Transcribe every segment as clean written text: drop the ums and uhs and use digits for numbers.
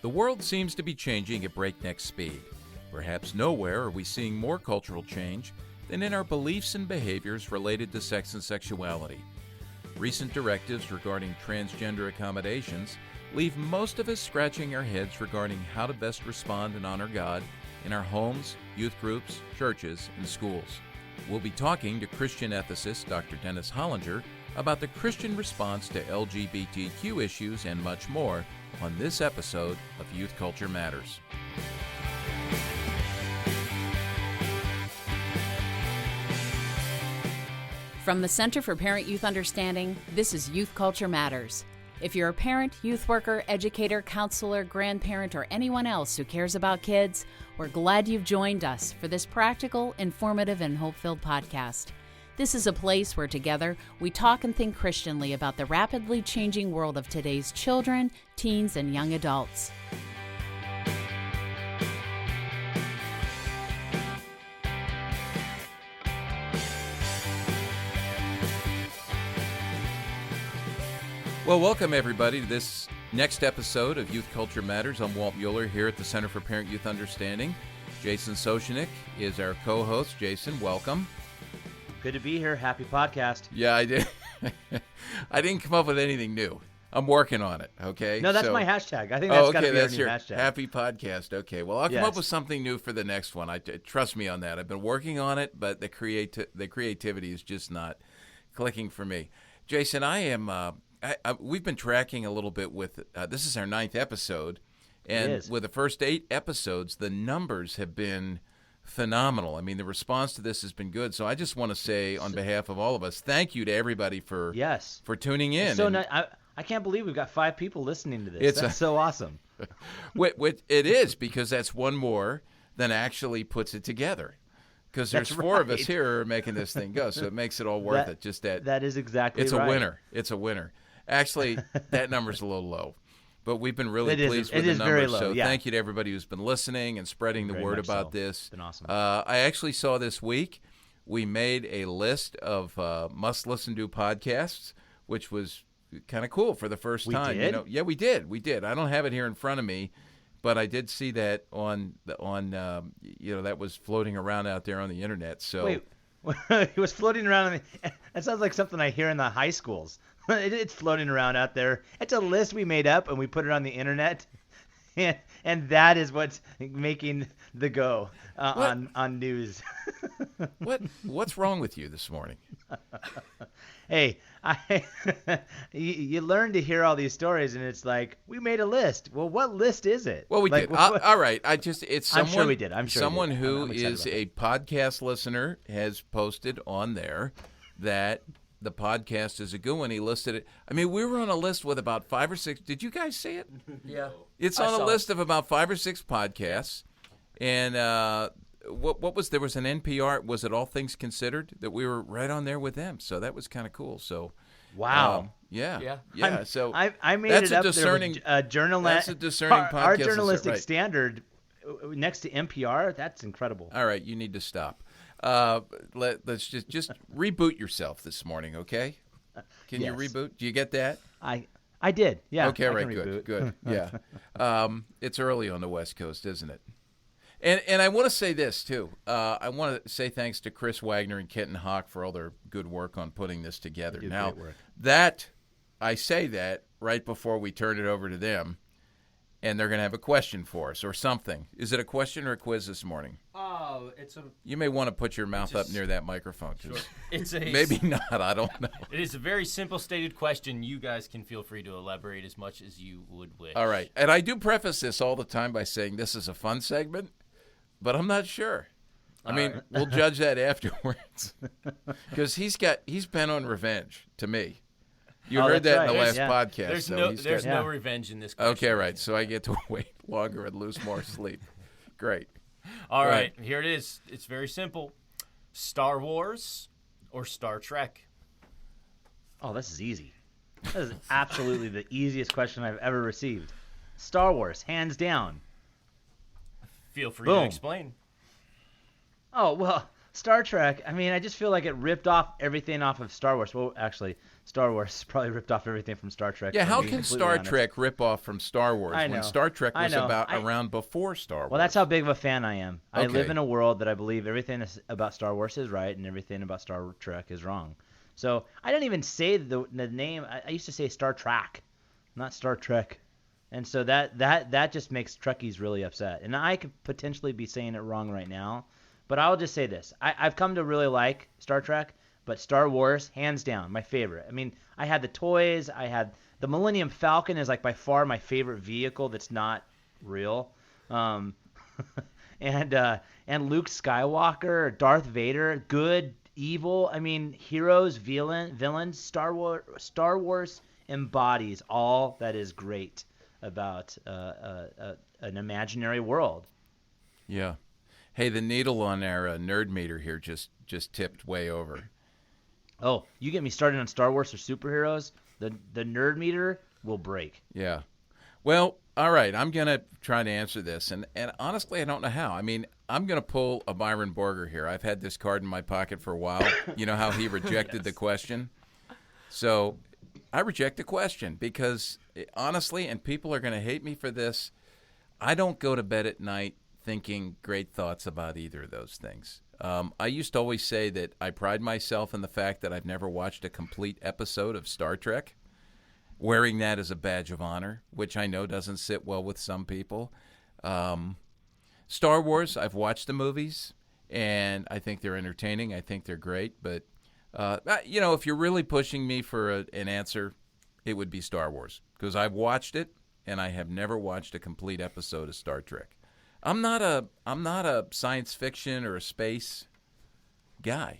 The world seems to be changing at breakneck speed. Perhaps nowhere are we seeing more cultural change than in our beliefs and behaviors related to sex and sexuality. Recent directives regarding transgender accommodations leave most of us scratching our heads regarding how to best respond and honor God in our homes, youth groups, churches, and schools. We'll be talking to Christian ethicist Dr. Dennis Hollinger about the Christian response to LGBTQ issues and much more on this episode of Youth Culture Matters. From the Center for Parent-Youth Understanding, this is Youth Culture Matters. If you're a parent, youth worker, educator, counselor, grandparent, or anyone else who cares about kids, we're glad you've joined us for this practical, informative, and hope-filled podcast. This is a place where together we talk and think Christianly about the rapidly changing world of today's children, teens, and young adults. Well, welcome everybody to this next episode of Youth Culture Matters. I'm Walt Mueller here at the Center for Parent-Youth Understanding. Jason Sochanek is our co-host. Jason, welcome. Good to be here. Happy podcast. Yeah, I did. I didn't come up with anything new. I'm working on it, okay? No, that's my hashtag. I think that's got to be our new hashtag. Happy podcast. Okay, well, I'll come up with something new for the next one. Trust me on that. I've been working on it, but the creativity is just not clicking for me. Jason, we've been tracking a little bit with, this is our 9th episode, and with the first 8 episodes, the numbers have been phenomenal. I mean, the response to this has been good. So I just want to say, on behalf of all of us, thank you to everybody for tuning in. So I can't believe we've got 5 people listening to this. That's so awesome. It is, because that's one more than actually puts it together. Because there's 4 of us here who are making this thing go, so it makes it all worth it. Just that is exactly right. It's a winner. It's a winner. Actually, that number's a little low, but we've been really pleased with the numbers. Very low, so thank you to everybody who's been listening and spreading the word about this. It's been awesome. I actually saw this week we made a list of must-listen-to podcasts, which was kind of cool for the first time. Did? Yeah, we did. We did. I don't have it here in front of me, but I did see that on that was floating around out there on the internet. So wait, it was floating around. That sounds like something I hear in the high schools. It's floating around out there. It's a list we made up and we put it on the internet, and that is what's making the go on news. What's wrong with you this morning? Hey, you learn to hear all these stories, and it's like, we made a list. Well, what list is it? Well, we did. All right. It's someone. I'm sure we did. Someone who is a podcast listener has posted on there that the podcast is a good one. He listed it. I mean, we were on a list with about 5 or 6. Did you guys see it? Yeah. It's on a list of about 5 or 6 podcasts. And what was there was an NPR, was it All Things Considered, that we were right on there with them. So that was kind of cool. So wow. Yeah. So I made it up discerning, there with that's a discerning podcast. Our journalistic standard next to NPR, that's incredible. All right, you need to stop. Let's just reboot yourself this morning, okay? Can you reboot? Do you get that? I did, yeah. Okay, right, good, yeah. It's early on the West Coast, isn't it? And I want to say this, too. I want to say thanks to Chris Wagner and Kenton Hawk for all their good work on putting this together. Now, I say that right before we turn it over to them, and they're going to have a question for us or something. Is it a question or a quiz this morning? Oh, it's a... You may want to put your mouth up near that microphone. Sure. It's a... Maybe not, I don't know. It is a very simple stated question. You guys can feel free to elaborate as much as you would wish. All right. And I do preface this all the time by saying this is a fun segment, but I'm not sure. I mean, we'll judge that afterwards. Because he's bent on revenge to me. You heard that in the last podcast. There's no revenge in this question. Okay, right. So I get to wait longer and lose more sleep. Great. All right. Here it is. It's very simple. Star Wars or Star Trek? Oh, this is easy. That is absolutely the easiest question I've ever received. Star Wars, hands down. Feel free to explain. Oh, well, Star Trek, I mean, I just feel like it ripped off everything off of Star Wars. Well, actually, Star Wars probably ripped off everything from Star Trek. Yeah, if I'm how being can completely Star honest. Trek rip off from Star Wars I know. when Star Trek I was know. around before Star Wars? Well, that's how big of a fan I am. I Okay. live in a world that I believe everything about Star Wars is right and everything about Star Trek is wrong. So I didn't even say the name. I used to say Star Trek, not Star Trek. And so that just makes Trekkies really upset. And I could potentially be saying it wrong right now, but I'll just say this. I've come to really like Star Trek, but Star Wars, hands down, my favorite. I mean, I had the toys. I had the Millennium Falcon is like by far my favorite vehicle that's not real. And Luke Skywalker, Darth Vader, good, evil. I mean, heroes, villains. Star Wars embodies all that is great about an imaginary world. Yeah. Hey, the needle on our nerd meter here just tipped way over. Oh, you get me started on Star Wars or superheroes, the nerd meter will break. Yeah. Well, all right. I'm going to try to answer this. And honestly, I don't know how. I mean, I'm going to pull a Byron Borger here. I've had this card in my pocket for a while. You know how he rejected the question? So I reject the question because, honestly, and people are going to hate me for this, I don't go to bed at night thinking great thoughts about either of those things. I used to always say that I pride myself in the fact that I've never watched a complete episode of Star Trek, wearing that as a badge of honor, which I know doesn't sit well with some people. Star Wars, I've watched the movies, and I think they're entertaining. I think they're great. But, if you're really pushing me for an answer, it would be Star Wars, because I've watched it, and I have never watched a complete episode of Star Trek. I'm not a science fiction or a space guy.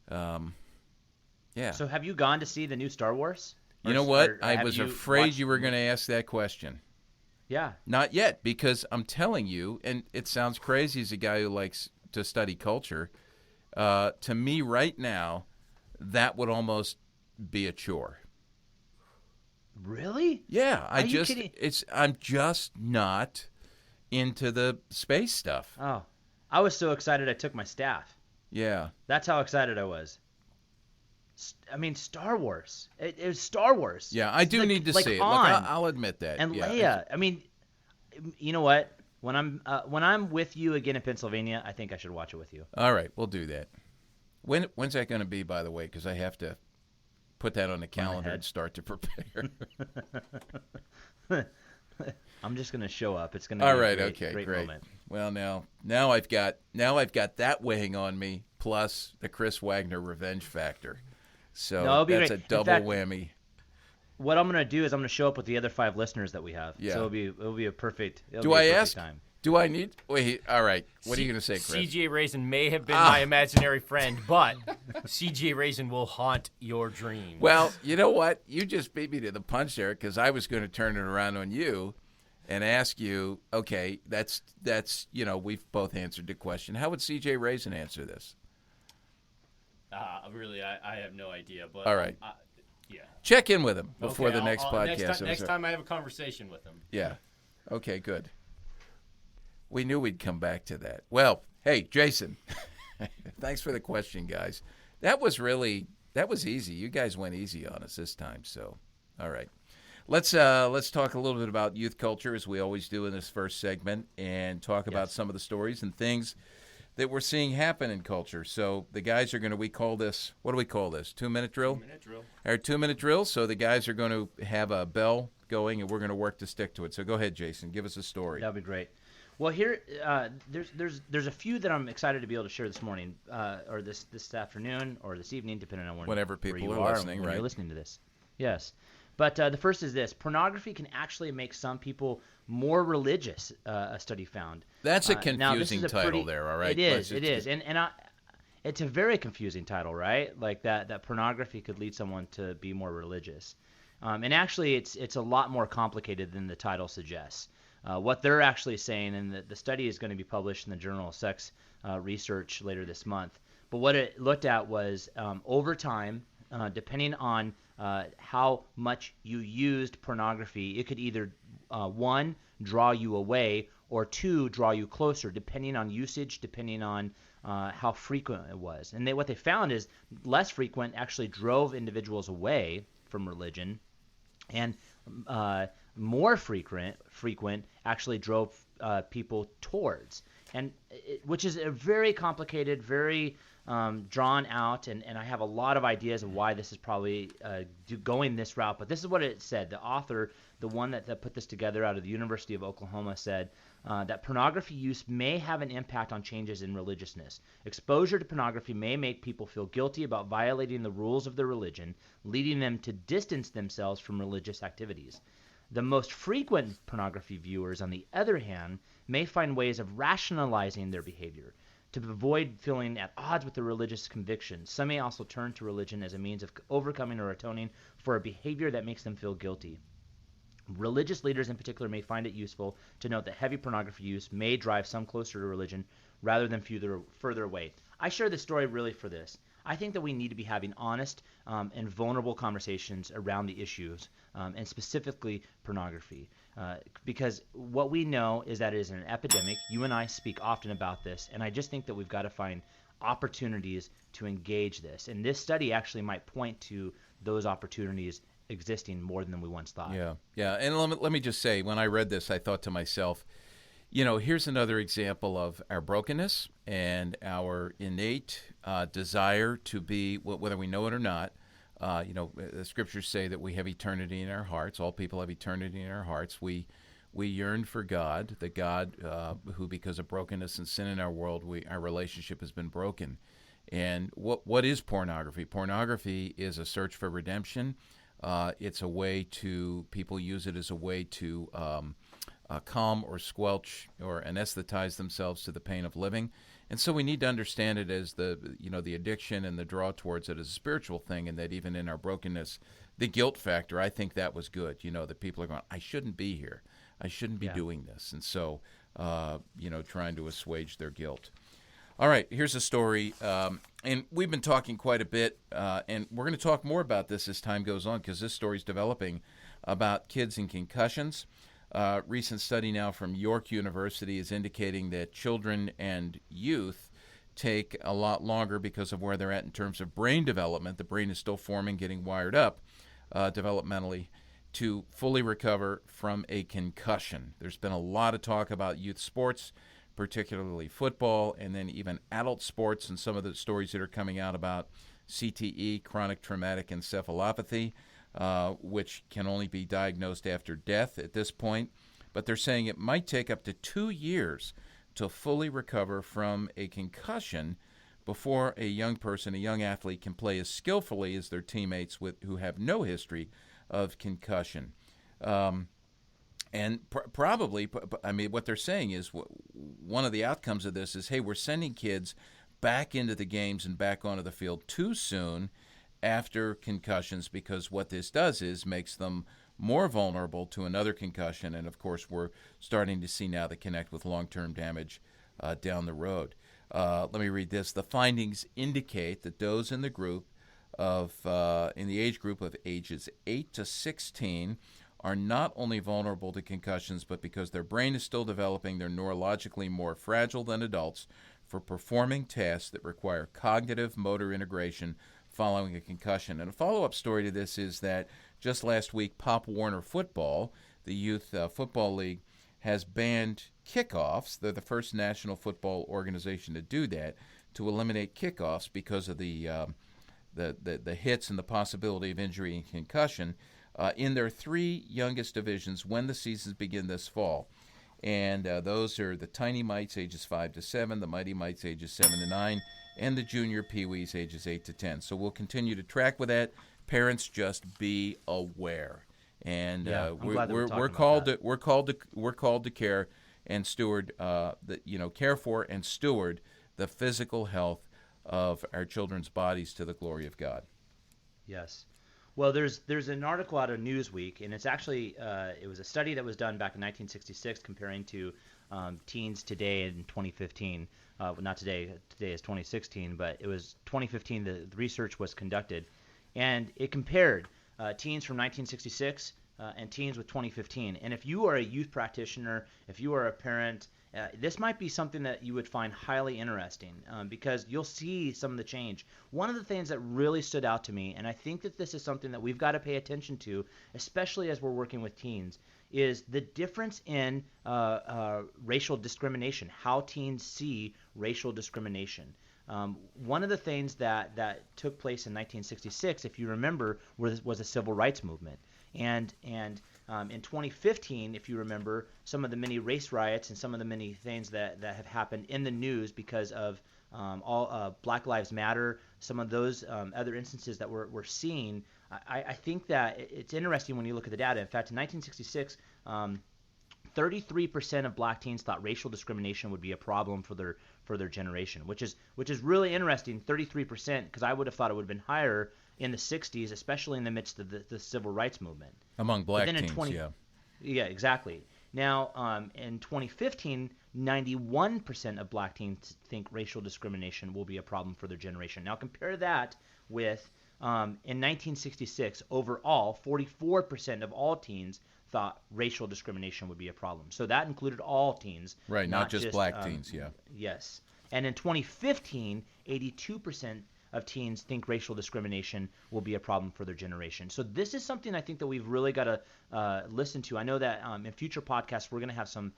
Yeah. So have you gone to see the new Star Wars? You know what? I was afraid you were going to ask that question. Yeah. Not yet, because I'm telling you, and it sounds crazy as a guy who likes to study culture, to me right now, that would almost be a chore. Really? Yeah, Are you kidding? I'm just not into the space stuff. Oh, I was so excited I took my staff. Yeah. That's how excited I was. I mean, Star Wars. It was Star Wars. Yeah, I do need to see it. Look, Han I'll admit that. and yeah. Leia. I mean, you know what? When I'm with you again in Pennsylvania, I think I should watch it with you. All right, we'll do that. When's that going to be, by the way? Because I have to put that on the calendar and start to prepare. I'm just going to show up. It's going to be All right, a okay, great great. moment. Well, now I've got that weighing on me, plus the Chris Wagner revenge factor. So No, it'll be that's great. a double In fact, whammy. What I'm going to do is I'm going to show up with the other 5 listeners that we have. Yeah. So it'll be a perfect. Do I ask? Time. Do I need? Wait. All right. What are you going to say, Chris? CJ Raisin may have been my imaginary friend, but CJ Raisin will haunt your dreams. Well, you know what? You just beat me to the punch there, because I was going to turn it around on you and ask you, okay, that's we've both answered the question. How would CJ Raisin answer this? Really, I have no idea. But All right. Yeah. Check in with him before Okay, the next podcast. Next time I have a conversation with him. Yeah. Okay, good. We knew we'd come back to that. Well, hey, Jason, thanks for the question, guys. That was easy. You guys went easy on us this time, so all right. Let's talk a little bit about youth culture, as we always do in this first segment, and talk about some of the stories and things that we're seeing happen in culture. So the guys are going to, what do we call this? 2-minute drill? 2-minute drill. Our 2-minute drill. So the guys are going to have a bell going, and we're going to work to stick to it. So go ahead, Jason. Give us a story. That'd be great. Well, here, there's a few that I'm excited to be able to share this morning, or this afternoon, or this evening, depending on whenever where people you are listening, when right? You're listening to this. Yes. But the first is this: pornography can actually make some people more religious. A study found. That's a Now, this confusing is a title pretty- there, all right? It is, and it's a very confusing title, right? Like that pornography could lead someone to be more religious, and actually, it's a lot more complicated than the title suggests. What they're actually saying, and the study is going to be published in the Journal of Sex Research later this month. But what it looked at was over time, depending on how much you used pornography, it could either 1, draw you away, or 2, draw you closer, depending on usage, depending on how frequent it was. And what they found is less frequent actually drove individuals away from religion, and more frequent actually drove people towards. And which is a very complicated, very drawn out, and I have a lot of ideas of why this is probably going this route. But this is what it said. The author, the one that put this together out of the University of Oklahoma, said that pornography use may have an impact on changes in religiousness. Exposure to pornography may make people feel guilty about violating the rules of their religion, leading them to distance themselves from religious activities. The most frequent pornography viewers, on the other hand, may find ways of rationalizing their behavior to avoid feeling at odds with their religious convictions. Some may also turn to religion as a means of overcoming or atoning for a behavior that makes them feel guilty. Religious leaders in particular may find it useful to note that heavy pornography use may drive some closer to religion rather than further away. I share this story really for this. I think that we need to be having honest and vulnerable conversations around the issues, and specifically pornography. Because what we know is that it is an epidemic. You and I speak often about this, and I just think that we've got to find opportunities to engage this. And this study actually might point to those opportunities existing more than we once thought. Yeah. And let me just say, when I read this, I thought to myself, here's another example of our brokenness and our innate desire to be, whether we know it or not. The scriptures say that we have eternity in our hearts. All people have eternity in our hearts. We yearn for God, the God who, because of brokenness and sin in our world, our relationship has been broken. And what is pornography? Pornography is a search for redemption. It's a way people use it as a way to calm or squelch or anesthetize themselves to the pain of living. And so we need to understand it as the addiction and the draw towards it as a spiritual thing, and that even in our brokenness, the guilt factor, I think that was good, that people are going, I shouldn't be here. I shouldn't be doing this. And so, trying to assuage their guilt. All right, here's a story, and we've been talking quite a bit, and we're going to talk more about this as time goes on because this story is developing about kids and concussions. Recent study now from York University is indicating that children and youth take a lot longer because of where they're at in terms of brain development. The brain is still forming, getting wired up developmentally to fully recover from a concussion. There's been a lot of talk about youth sports, particularly football, and then even adult sports, and some of the stories that are coming out about CTE, chronic traumatic encephalopathy, which can only be diagnosed after death at this point. But they're saying it might take up to 2 years to fully recover from a concussion before a young person, a young athlete, can play as skillfully as their teammates who have no history of concussion. And probably, what they're saying is one of the outcomes of this is, hey, we're sending kids back into the games and back onto the field too soon after concussions, because what this does is makes them more vulnerable to another concussion. And, of course, we're starting to see now the connect with long-term damage down the road. Let me read this. The findings indicate that those in the age group of ages 8 to 16 are not only vulnerable to concussions, but because their brain is still developing, they're neurologically more fragile than adults for performing tasks that require cognitive motor integration following a concussion. And a follow-up story to this is that just last week, Pop Warner Football, the youth football league, has banned kickoffs. They're the first national football organization to do that, to eliminate kickoffs because of the hits and the possibility of injury and concussion in their 3 youngest divisions when the seasons begin this fall. And those are the Tiny Mites, ages 5 to 7, the Mighty Mites, ages 7 to 9, and the Junior Pee-wees, ages 8 to 10. So we'll continue to track with that. Parents, just be aware. And we're called to care and steward care for and steward the physical health of our children's bodies to the glory of God. Yes. Well, there's an article out of Newsweek, and it's actually it was a study that was done back in 1966 comparing to teens today in 2015. Not today. Today is 2016, but it was 2015. The research was conducted, and it compared teens from 1966 and teens with 2015. And if you are a youth practitioner, if you are a parent, This might be something that you would find highly interesting because you'll see some of the change. One of the things that really stood out to me, and I think that this is something that we've got to pay attention to, especially as we're working with teens, is the difference in racial discrimination, how teens see racial discrimination. One of the things that took place in 1966, if you remember, was a civil rights movement. And in 2015, if you remember, some of the many race riots and some of the many things that have happened in the news because of all Black Lives Matter, some of those other instances that we're seeing, I think that it's interesting when you look at the data. In fact, in 1966, 33% of black teens thought racial discrimination would be a problem for their generation, which is really interesting. 33%, because I would have thought it would have been higher in the 60s, especially in the midst of the civil rights movement. Among black teens, yeah. Yeah, exactly. Now, in 2015, 91% of black teens think racial discrimination will be a problem for their generation. Now, compare that with in 1966, overall, 44% of all teens thought racial discrimination would be a problem. So that included all teens. Right, not just black teens, yeah. Yes. And in 2015, 82% of teens think racial discrimination will be a problem for their generation. So this is something I think that we've really got to listen to. I know that in future podcasts we're going to have some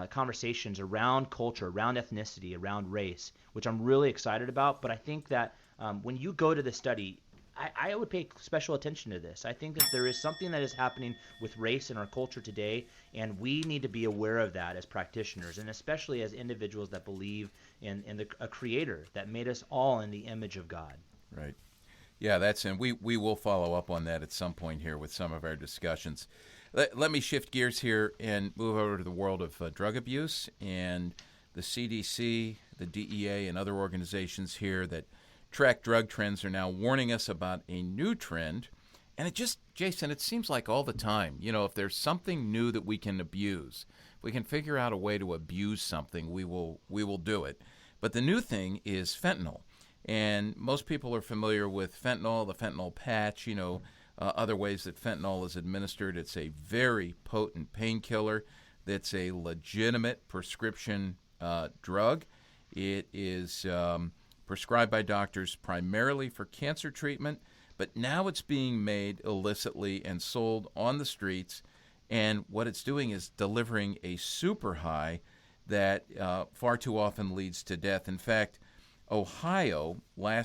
conversations around culture, around ethnicity, around race, which I'm really excited about. But I think that when you go to the study, I would pay special attention to this. I think that there is something that is happening with race in our culture today, and we need to be aware of that as practitioners, and especially as individuals that believe in a creator that made us all in the image of God. Right. Yeah, and we will follow up on that at some point here with some of our discussions. Let me shift gears here and move over to the world of drug abuse and the CDC, the DEA, and other organizations here that track drug trends are now warning us about a new trend. And Jason, it seems like all the time, if there's something new that we can abuse, if we can figure out a way to abuse something, we will do it. But the new thing is fentanyl. And most people are familiar with fentanyl, the fentanyl patch, other ways that fentanyl is administered. It's a very potent painkiller that's a legitimate prescription drug. It is prescribed by doctors primarily for cancer treatment, but now it's being made illicitly and sold on the streets, and what it's doing is delivering a super high that far too often leads to death. In fact, Ohio in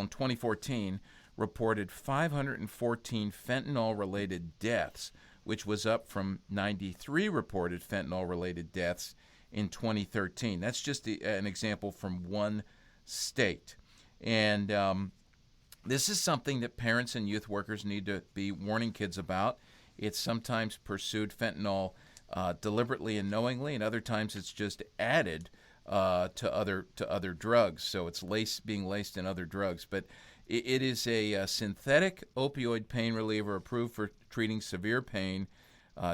2014, reported 514 fentanyl-related deaths, which was up from 93 reported fentanyl-related deaths in 2013. That's just an example from one state. And this is something that parents and youth workers need to be warning kids about. It's sometimes pursued fentanyl deliberately and knowingly, and other times it's just added to other drugs. So it's being laced in other drugs. But it is a synthetic opioid pain reliever approved for treating severe pain,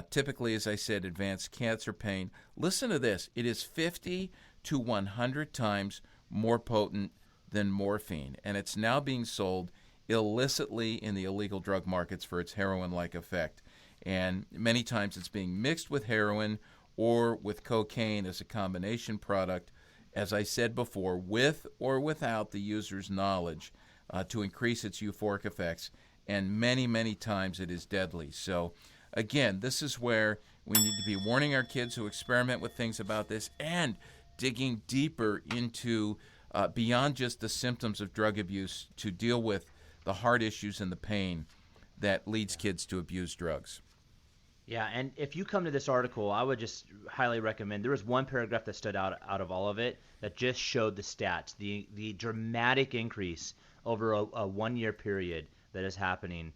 typically, as I said, advanced cancer pain. Listen to this. It is 50 to 100 times more potent than morphine, and it's now being sold illicitly in the illegal drug markets for its heroin-like effect. And many times it's being mixed with heroin or with cocaine as a combination product, as I said before, with or without the user's knowledge to increase its euphoric effects, and many, many times it is deadly. So, again, this is where we need to be warning our kids who experiment with things about this and digging deeper into beyond just the symptoms of drug abuse to deal with the heart issues and the pain that leads kids to abuse drugs. Yeah, and if you come to this article, I would just highly recommend. There was one paragraph that stood out of all of it that just showed the stats, the dramatic increase over a 1-year period that is happening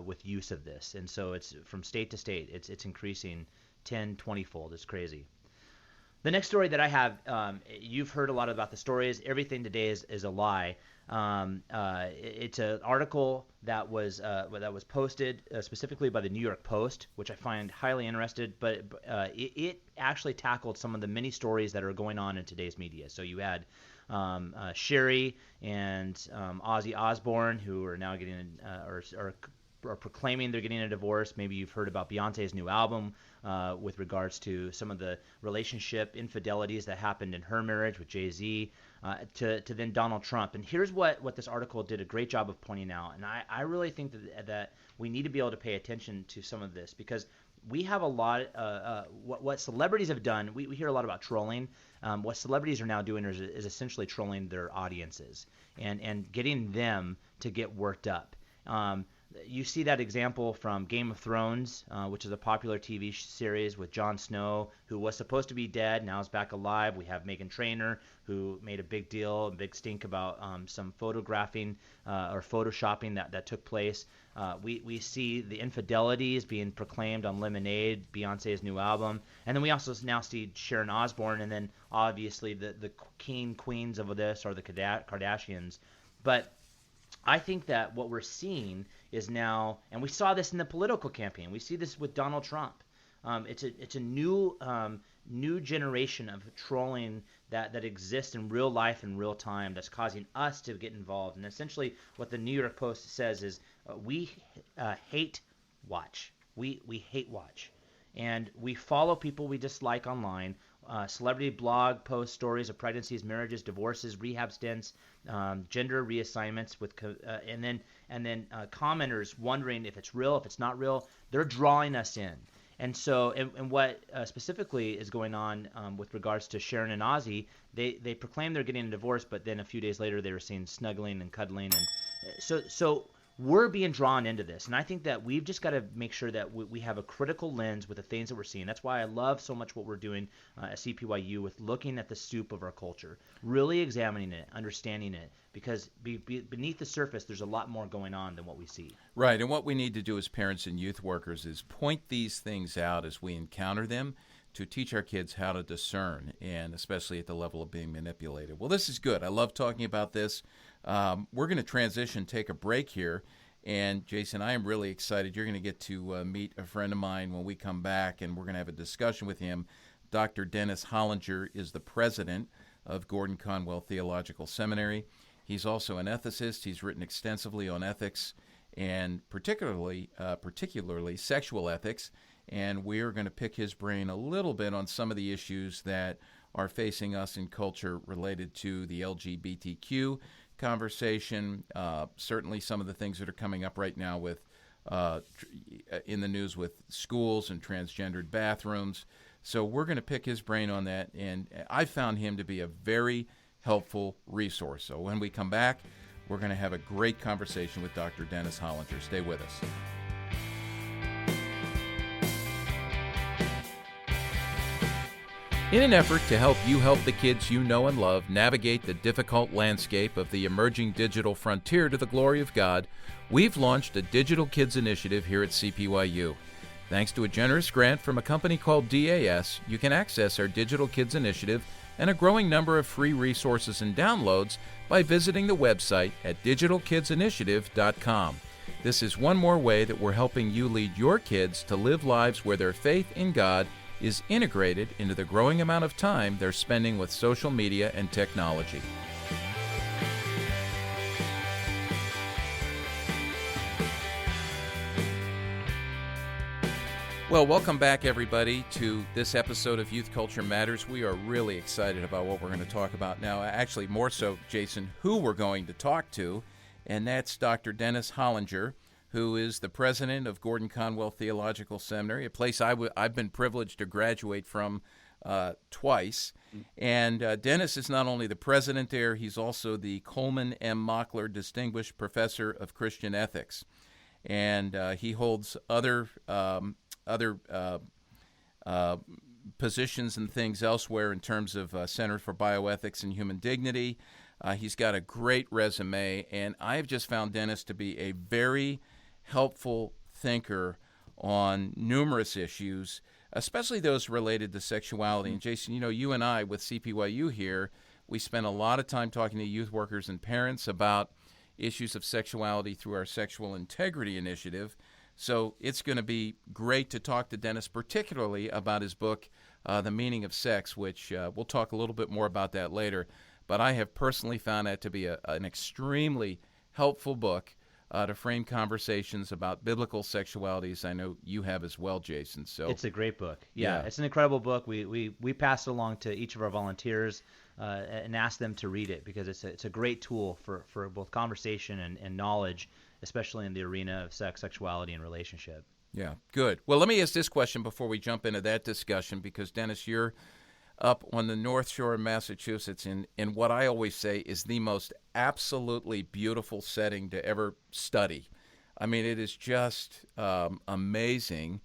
with use of this. And so it's from state to state. It's increasing 10, 20-fold. It's crazy. The next story that I have, you've heard a lot about the stories. Everything today is a lie. It's an article that was posted specifically by the New York Post, which I find highly interesting. But it actually tackled some of the many stories that are going on in today's media. So you had Sherry and Ozzy Osbourne, who are now getting are proclaiming they're getting a divorce. Maybe you've heard about Beyonce's new album with regards to some of the relationship infidelities that happened in her marriage with Jay-Z, to then Donald Trump. And here's what this article did a great job of pointing out. And I really think that we need to be able to pay attention to some of this, because we have a lot what celebrities have done. We hear a lot about trolling. What celebrities are now doing is essentially trolling their audiences and getting them to get worked up. You see that example from Game of Thrones, which is a popular TV series with Jon Snow, who was supposed to be dead, now is back alive. We have Meghan Trainor, who made a big deal, a big stink about some photographing or photoshopping that took place. We see the infidelities being proclaimed on Lemonade, Beyonce's new album. And then we also now see Sharon Osbourne, and then obviously the queens of this are the Kardashians. But I think that what we're seeing is now, and we saw this in the political campaign. We see this with Donald Trump. It's a new generation of trolling that exists in real life in real time that's causing us to get involved. And essentially, what the New York Post says is we hate watch. We hate watch, and we follow people we dislike online. Celebrity blog post stories of pregnancies, marriages, divorces, rehab stints, gender reassignments, and then commenters wondering if it's real, if it's not real. They're drawing us in. And so, and what specifically is going on with regards to Sharon and Ozzy, they proclaim they're getting a divorce, but then a few days later they were seen snuggling and cuddling, and so we're being drawn into this. And I think that we've just got to make sure that we have a critical lens with the things that we're seeing. That's why I love so much what we're doing at CPYU with looking at the soup of our culture, really examining it, understanding it, because beneath the surface, there's a lot more going on than what we see. Right, and what we need to do as parents and youth workers is point these things out as we encounter them to teach our kids how to discern, and especially at the level of being manipulated. Well, this is good. I love talking about this. We're going to transition, take a break here, and Jason, I am really excited. You're going to get to meet a friend of mine when we come back, and we're going to have a discussion with him. Dr. Dennis Hollinger is the president of Gordon-Conwell Theological Seminary. He's also an ethicist. He's written extensively on ethics, and particularly sexual ethics, and we're going to pick his brain a little bit on some of the issues that are facing us in culture related to the LGBTQ conversation, certainly some of the things that are coming up right now with in the news with schools and transgendered bathrooms. So we're going to pick his brain on that, and I found him to be a very helpful resource. So when we come back, we're going to have a great conversation with Dr. Dennis Hollinger. Stay with us. In an effort to help you help the kids you know and love navigate the difficult landscape of the emerging digital frontier to the glory of God, we've launched a Digital Kids Initiative here at CPYU. Thanks to a generous grant from a company called DAS, you can access our Digital Kids Initiative and a growing number of free resources and downloads by visiting the website at digitalkidsinitiative.com. This is one more way that we're helping you lead your kids to live lives where their faith in God is integrated into the growing amount of time they're spending with social media and technology. Well, welcome back, everybody, to this episode of Youth Culture Matters. We are really excited about what we're going to talk about now. Actually, more so, Jason, who we're going to talk to, and that's Dr. Dennis Hollinger, who is the president of Gordon-Conwell Theological Seminary, a place I've been privileged to graduate from twice. And Dennis is not only the president there, he's also the Coleman M. Mockler Distinguished Professor of Christian Ethics. And he holds other positions and things elsewhere in terms of Center for Bioethics and Human Dignity. He's got a great resume, and I've just found Dennis to be a very helpful thinker on numerous issues, especially those related to sexuality. And Jason, you and I with CPYU here, we spend a lot of time talking to youth workers and parents about issues of sexuality through our Sexual Integrity Initiative. So it's going to be great to talk to Dennis, particularly about his book, The Meaning of Sex, which we'll talk a little bit more about that later. But I have personally found that to be an extremely helpful book to frame conversations about biblical sexualities. I know you have as well, Jason. So it's a great book. Yeah, it's an incredible book. We passed it along to each of our volunteers and asked them to read it because it's a great tool for both conversation and knowledge, especially in the arena of sex, sexuality, and relationship. Yeah, good. Well, let me ask this question before we jump into that discussion, because, Dennis, you're up on the North Shore of Massachusetts in what I always say is the most absolutely beautiful setting to ever study. I mean, it is just amazing.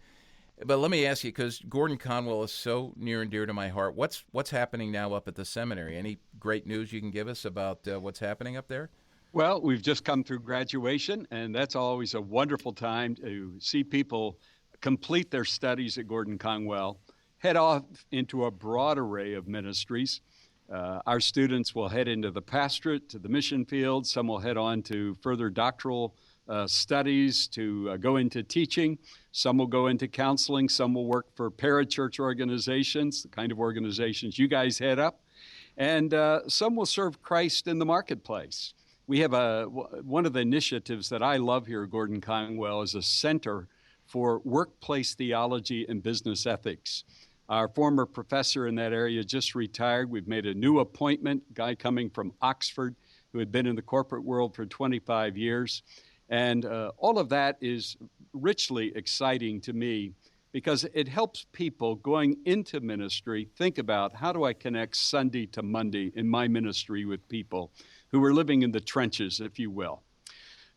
But let me ask you, because Gordon-Conwell is so near and dear to my heart, what's happening now up at the seminary? Any great news you can give us about what's happening up there? Well, we've just come through graduation, and that's always a wonderful time to see people complete their studies at Gordon-Conwell, head off into a broad array of ministries. Our students will head into the pastorate, to the mission field. Some will head on to further doctoral studies, to go into teaching. Some will go into counseling. Some will work for parachurch organizations, the kind of organizations you guys head up. And some will serve Christ in the marketplace. We have one of the initiatives that I love here at Gordon-Conwell is a center for workplace theology and business ethics. Our former professor in that area just retired. We've made a new appointment, a guy coming from Oxford who had been in the corporate world for 25 years. And all of that is richly exciting to me because it helps people going into ministry think about, how do I connect Sunday to Monday in my ministry with people who are living in the trenches, if you will.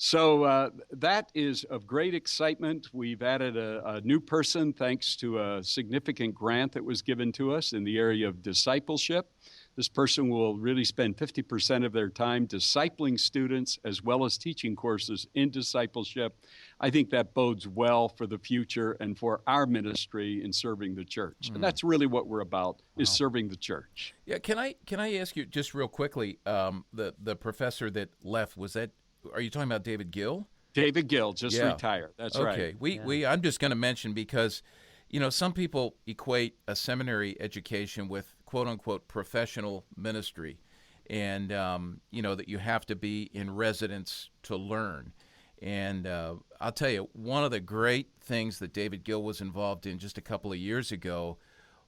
So that is of great excitement. We've added a new person thanks to a significant grant that was given to us in the area of discipleship. This person will really spend 50% of their time discipling students as well as teaching courses in discipleship. I think that bodes well for the future and for our ministry in serving the church. And that's really what we're about, is serving the church. Yeah, can I ask you just real quickly, the professor that left, are you talking about David Gill? David Gill just retired. That's right. Okay. I'm just going to mention because, some people equate a seminary education with quote unquote professional ministry, and that you have to be in residence to learn. And I'll tell you, one of the great things that David Gill was involved in just a couple of years ago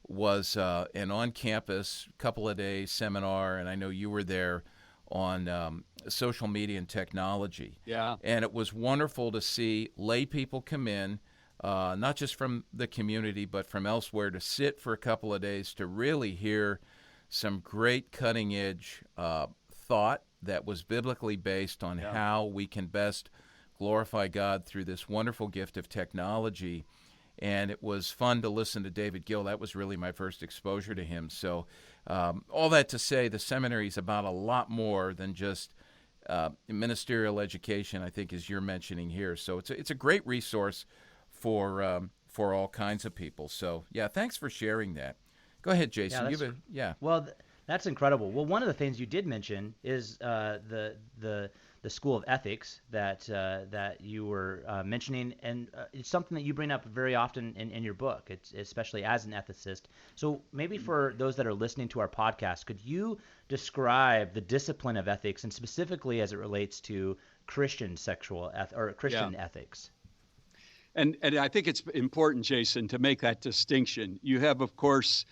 was an on-campus, couple-of-day seminar, and I know you were there, on social media and technology. Yeah. And it was wonderful to see lay people come in, not just from the community, but from elsewhere, to sit for a couple of days to really hear some great cutting-edge thought that was biblically based on how we can best glorify God through this wonderful gift of technology. And it was fun to listen to David Gill. That was really my first exposure to him. So all that to say, the seminary is about a lot more than just ministerial education, I think, as you're mentioning here. So it's a great resource for all kinds of people. So, thanks for sharing that. Go ahead, Jason. Well, that's incredible. Well, one of the things you did mention is the School of Ethics that you were mentioning, and it's something that you bring up very often in your book, especially as an ethicist. So maybe for those that are listening to our podcast, could you describe the discipline of ethics, and specifically as it relates to Christian ethics? And I think it's important, Jason, to make that distinction. You have, of course,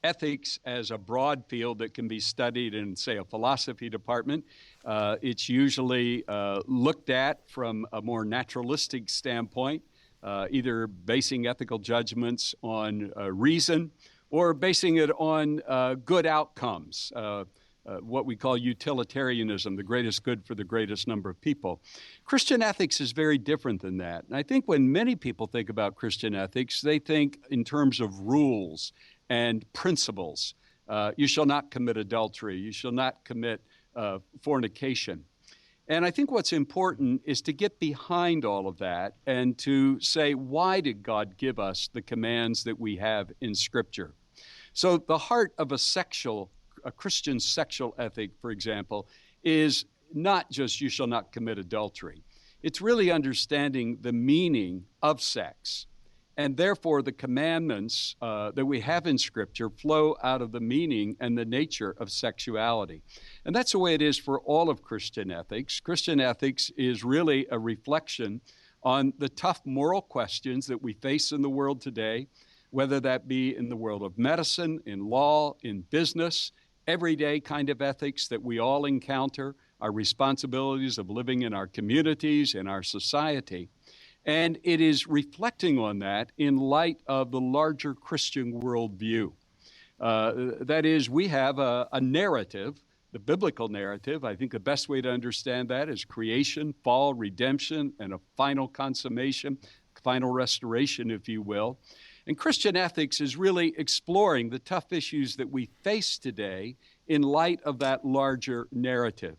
ethics as a broad field that can be studied in, say, a philosophy department. It's usually looked at from a more naturalistic standpoint, either basing ethical judgments on reason or basing it on good outcomes, what we call utilitarianism, the greatest good for the greatest number of people. Christian ethics is very different than that. And I think when many people think about Christian ethics, they think in terms of rules and principles. You shall not commit adultery. You shall not commit fornication. And I think what's important is to get behind all of that and to say, why did God give us the commands that we have in Scripture? So the heart of a Christian sexual ethic, for example, is not just you shall not commit adultery. It's really understanding the meaning of sex And therefore, the commandments that we have in Scripture flow out of the meaning and the nature of sexuality. And that's the way it is for all of Christian ethics. Christian ethics is really a reflection on the tough moral questions that we face in the world today, whether that be in the world of medicine, in law, in business, everyday kind of ethics that we all encounter, our responsibilities of living in our communities, in our society. And it is reflecting on that in light of the larger Christian worldview. That is, we have a narrative, the biblical narrative. I think the best way to understand that is creation, fall, redemption, and a final consummation, final restoration, if you will. And Christian ethics is really exploring the tough issues that we face today in light of that larger narrative.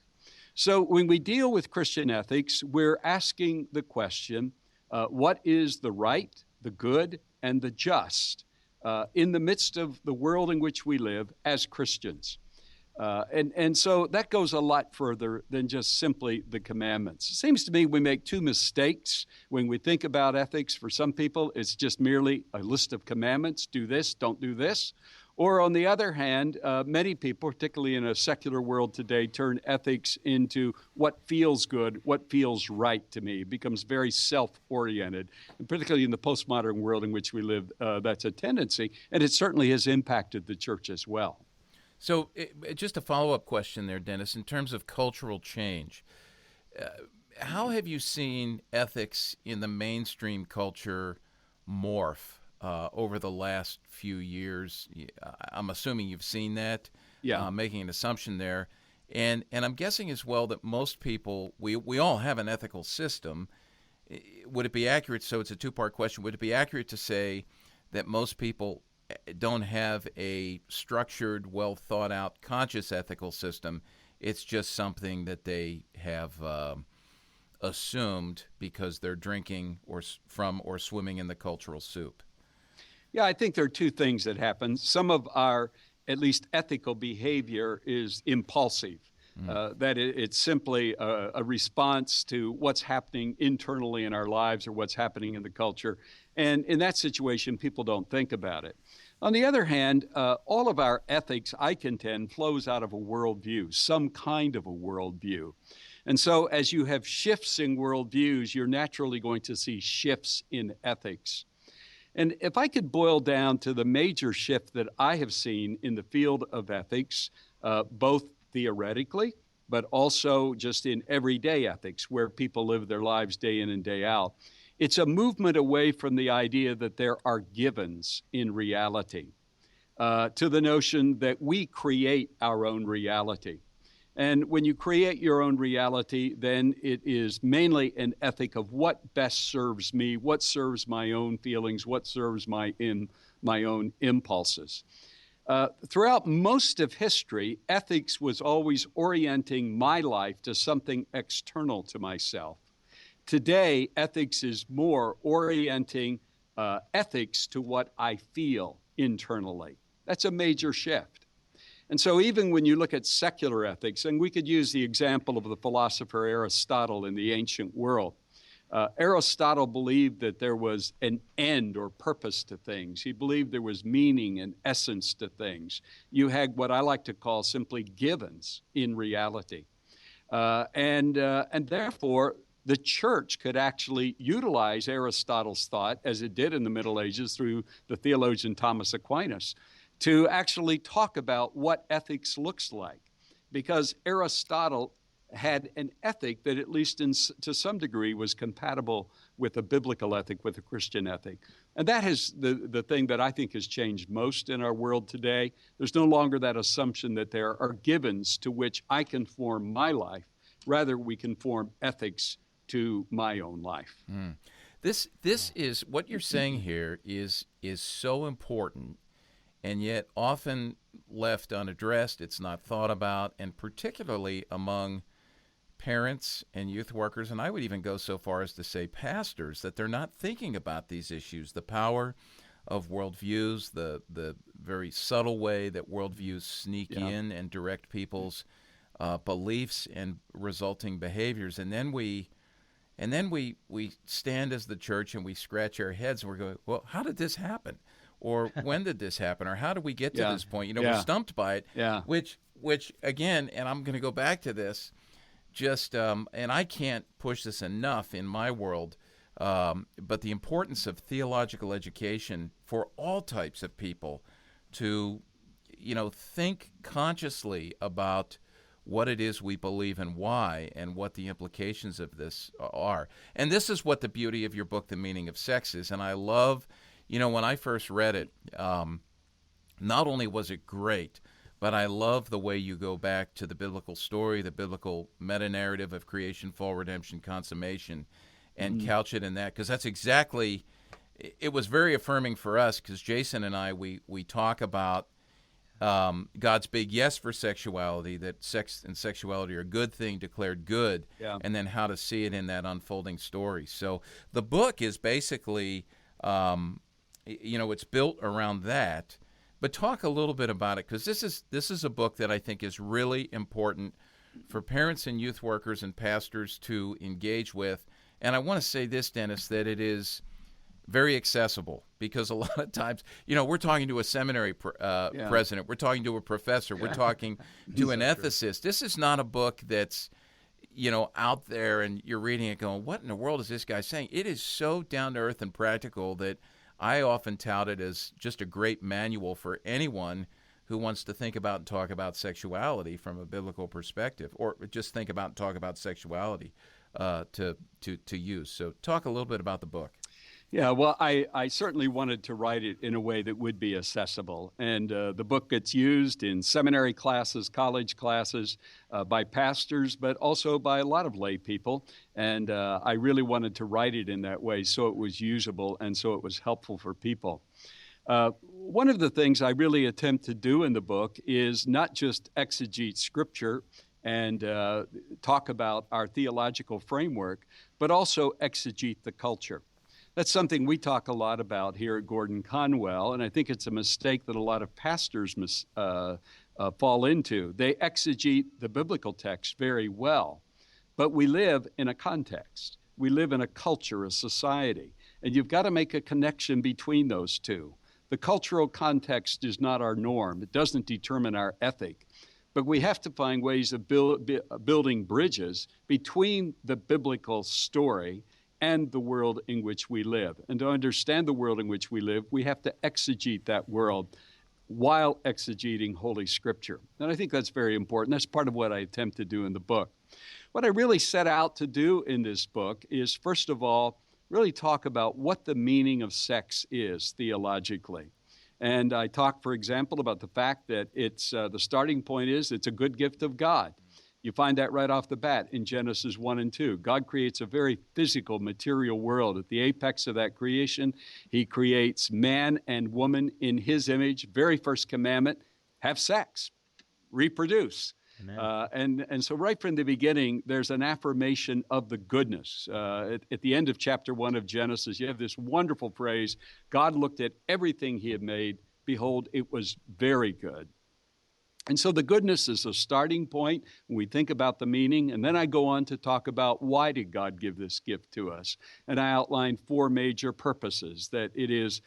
So when we deal with Christian ethics, we're asking the question, what is the right, the good, and the just in the midst of the world in which we live as Christians? And so that goes a lot further than just simply the commandments. It seems to me we make two mistakes when we think about ethics. For some people, it's just merely a list of commandments, do this, don't do this. Or on the other hand, many people, particularly in a secular world today, turn ethics into what feels good, what feels right to me. It becomes very self-oriented. And particularly in the postmodern world in which we live, that's a tendency. And it certainly has impacted the church as well. So just a follow-up question there, Dennis, in terms of cultural change, how have you seen ethics in the mainstream culture morph over the last few years? I'm assuming you've seen that, making an assumption there. And I'm guessing as well that most people, we all have an ethical system. Would it be accurate, so it's a two-part question, would it be accurate to say that most people don't have a structured, well-thought-out, conscious ethical system? It's just something that they have assumed because they're drinking or swimming in the cultural soup? Yeah, I think there are two things that happen. Some of our, at least ethical behavior is impulsive. That it's simply a response to what's happening internally in our lives or what's happening in the culture. And in that situation, people don't think about it. On the other hand, all of our ethics, I contend, flows out of a worldview, some kind of a worldview. And so as you have shifts in worldviews, you're naturally going to see shifts in ethics. And if I could boil down to the major shift that I have seen in the field of ethics, both theoretically, but also just in everyday ethics, where people live their lives day in and day out, it's a movement away from the idea that there are givens in reality, to the notion that we create our own reality. And when you create your own reality, then it is mainly an ethic of what best serves me, what serves my own feelings, what serves my own impulses. Throughout most of history, ethics was always orienting my life to something external to myself. Today, ethics is more orienting ethics to what I feel internally. That's a major shift. And so even when you look at secular ethics, and we could use the example of the philosopher Aristotle in the ancient world, Aristotle believed that there was an end or purpose to things. He believed there was meaning and essence to things. You had what I like to call simply givens in reality. And therefore, the church could actually utilize Aristotle's thought, as it did in the Middle Ages through the theologian Thomas Aquinas, to actually talk about what ethics looks like. Because Aristotle had an ethic that, at least to some degree, was compatible with a biblical ethic, with a Christian ethic. And that is the thing that I think has changed most in our world today. There's no longer that assumption that there are givens to which I can form my life. Rather, we can form ethics to my own life. This is what you're saying here is so important, and yet often left unaddressed. It's not thought about, and particularly among parents and youth workers, and I would even go so far as to say pastors, that they're not thinking about these issues, the power of worldviews, the very subtle way that worldviews sneak in and direct people's beliefs and resulting behaviors. And then we And then we stand as the church and we scratch our heads and we're going, well, how did this happen? Or when did this happen? Or how did we get to this point? We're stumped by it, which again, and I'm going to go back to this, and I can't push this enough in my world, but the importance of theological education for all types of people to, think consciously about what it is we believe and why, and what the implications of this are. And this is what the beauty of your book, The Meaning of Sex, is. And I love, when I first read it, not only was it great, but I love the way you go back to the biblical story, the biblical meta-narrative of creation, fall, redemption, consummation, and couch it in that. Because that's exactly, it was very affirming for us, because Jason and I, we talk about God's big yes for sexuality, that sex and sexuality are a good thing declared good, and then how to see it in that unfolding story. So the book is basically, it's built around that. But talk a little bit about it, because this is a book that I think is really important for parents and youth workers and pastors to engage with. And I want to say this, Dennis, that it is very accessible, because a lot of times, we're talking to a seminary president, we're talking to a professor, we're talking to an ethicist. This is not a book that's, out there and you're reading it going, what in the world is this guy saying? It is so down to earth and practical that I often tout it as just a great manual for anyone who wants to think about and talk about sexuality from a biblical perspective, or just think about and talk about sexuality to use. So talk a little bit about the book. Yeah, well, I certainly wanted to write it in a way that would be accessible. And the book gets used in seminary classes, college classes, by pastors, but also by a lot of lay people. And I really wanted to write it in that way so it was usable and so it was helpful for people. One of the things I really attempt to do in the book is not just exegete Scripture and talk about our theological framework, but also exegete the culture. That's something we talk a lot about here at Gordon-Conwell, and I think it's a mistake that a lot of pastors fall into. They exegete the biblical text very well, but we live in a context. We live in a culture, a society, and you've got to make a connection between those two. The cultural context is not our norm. It doesn't determine our ethic, but we have to find ways of building bridges between the biblical story and the world in which we live. And to understand the world in which we live, we have to exegete that world while exegeting Holy Scripture. And I think that's very important. That's part of what I attempt to do in the book. What I really set out to do in this book is, first of all, really talk about what the meaning of sex is theologically. And I talk, for example, about the fact that it's the starting point is it's a good gift of God. You find that right off the bat in Genesis 1 and 2. God creates a very physical, material world. At the apex of that creation, He creates man and woman in His image. Very first commandment, have sex, reproduce. And so right from the beginning, there's an affirmation of the goodness. At the end of chapter 1 of Genesis, you have this wonderful phrase, God looked at everything He had made. Behold, it was very good. And so the goodness is a starting point when we think about the meaning. And then I go on to talk about why did God give this gift to us. And I outline 4 major purposes. That it is,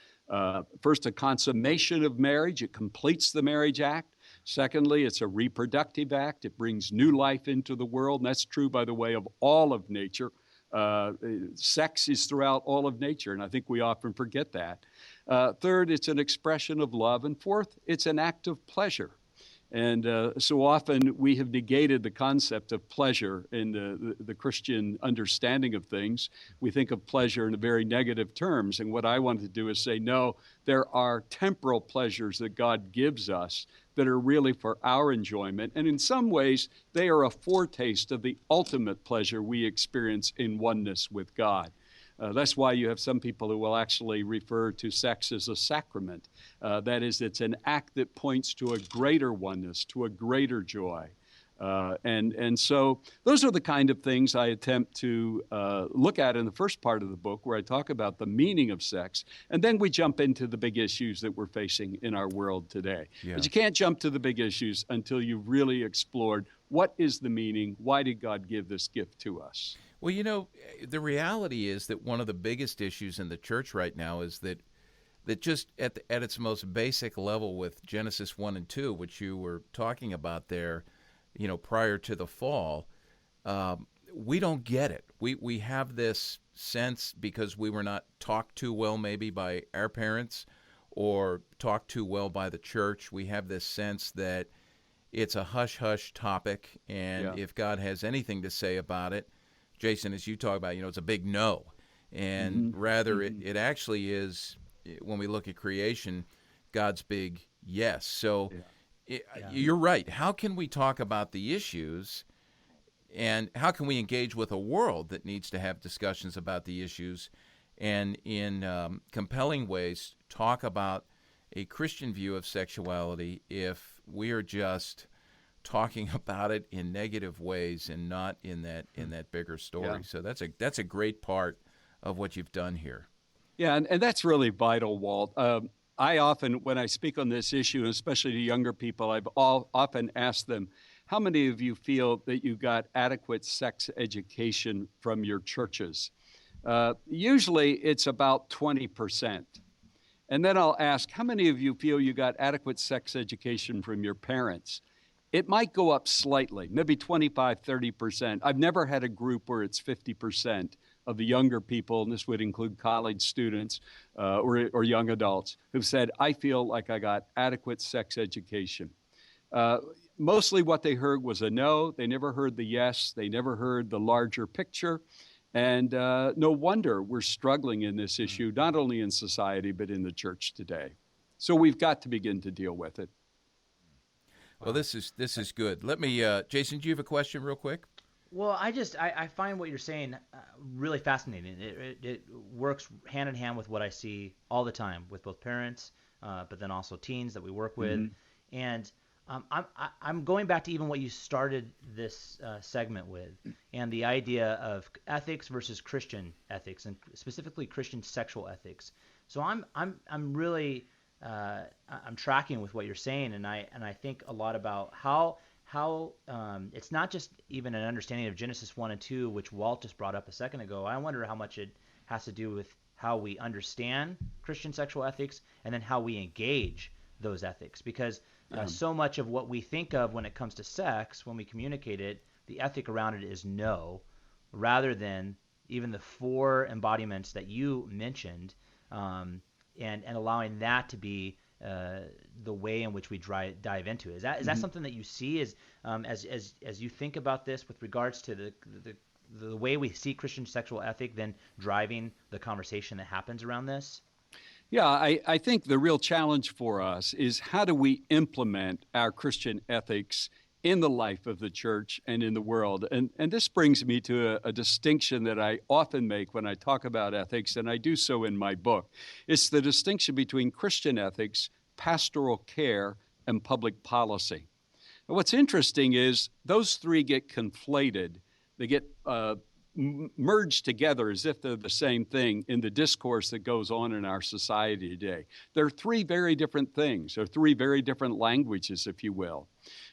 first, a consummation of marriage. It completes the marriage act. Secondly, it's a reproductive act. It brings new life into the world. And that's true, by the way, of all of nature. Sex is throughout all of nature, and I think we often forget that. Third, it's an expression of love. And fourth, it's an act of pleasure. And so often we have negated the concept of pleasure in the Christian understanding of things. We think of pleasure in very negative terms. And what I wanted to do is say, no, there are temporal pleasures that God gives us that are really for our enjoyment. And in some ways, they are a foretaste of the ultimate pleasure we experience in oneness with God. That's why you have some people who will actually refer to sex as a sacrament. That is, it's an act that points to a greater oneness, to a greater joy. And so those are the kind of things I attempt to look at in the first part of the book, where I talk about the meaning of sex. And then we jump into the big issues that we're facing in our world today. Yeah. But you can't jump to the big issues until you've really explored what is the meaning, why did God give this gift to us? Well, the reality is that one of the biggest issues in the church right now is that just at its most basic level with Genesis 1 and 2, which you were talking about there, prior to the fall, we don't get it. We have this sense, because we were not taught too well maybe by our parents or taught too well by the church, we have this sense that it's a hush-hush topic, and if God has anything to say about it, Jason, as you talk about, it's a big no. And rather, it actually is, when we look at creation, God's big yes. So you're right. How can we talk about the issues, and how can we engage with a world that needs to have discussions about the issues, and in compelling ways talk about a Christian view of sexuality if we are just talking about it in negative ways and not in that bigger story? Yeah. So that's a great part of what you've done here. Yeah, and that's really vital, Walt. I often, when I speak on this issue, especially to younger people, I've often asked them, how many of you feel that you got adequate sex education from your churches? Usually it's about 20%. And then I'll ask, how many of you feel you got adequate sex education from your parents? It might go up slightly, maybe 25, 30%. I've never had a group where it's 50% of the younger people, and this would include college students or young adults, who've said, I feel like I got adequate sex education. Mostly what they heard was a no. They never heard the yes. They never heard the larger picture. And no wonder we're struggling in this issue, not only in society, but in the church today. So we've got to begin to deal with it. Well, this is good. Let me, Jason, do you have a question real quick? Well, I find what you're saying really fascinating. It works hand in hand with what I see all the time with both parents, but then also teens that we work with. And I'm going back to even what you started this segment with, and the idea of ethics versus Christian ethics, and specifically Christian sexual ethics. So I'm really I'm tracking with what you're saying, and I think a lot about how it's not just even an understanding of Genesis 1 and 2, which Walt just brought up a second ago. I wonder how much it has to do with how we understand Christian sexual ethics, and then how we engage those ethics, because so much of what we think of when it comes to sex, when we communicate it, the ethic around it is no, rather than even the 4 embodiments that you mentioned, and allowing that to be the way in which we dive into it. Is that something that you see as you think about this with regards to the way we see Christian sexual ethic then driving the conversation that happens around this? Yeah, I think the real challenge for us is, how do we implement our Christian ethics in the life of the church and in the world? And this brings me to a distinction that I often make when I talk about ethics, and I do so in my book. It's the distinction between Christian ethics, pastoral care, and public policy. And what's interesting is those 3 get conflated. They get merged together as if they're the same thing in the discourse that goes on in our society today. They're 3 very different things, or 3 very different languages, if you will.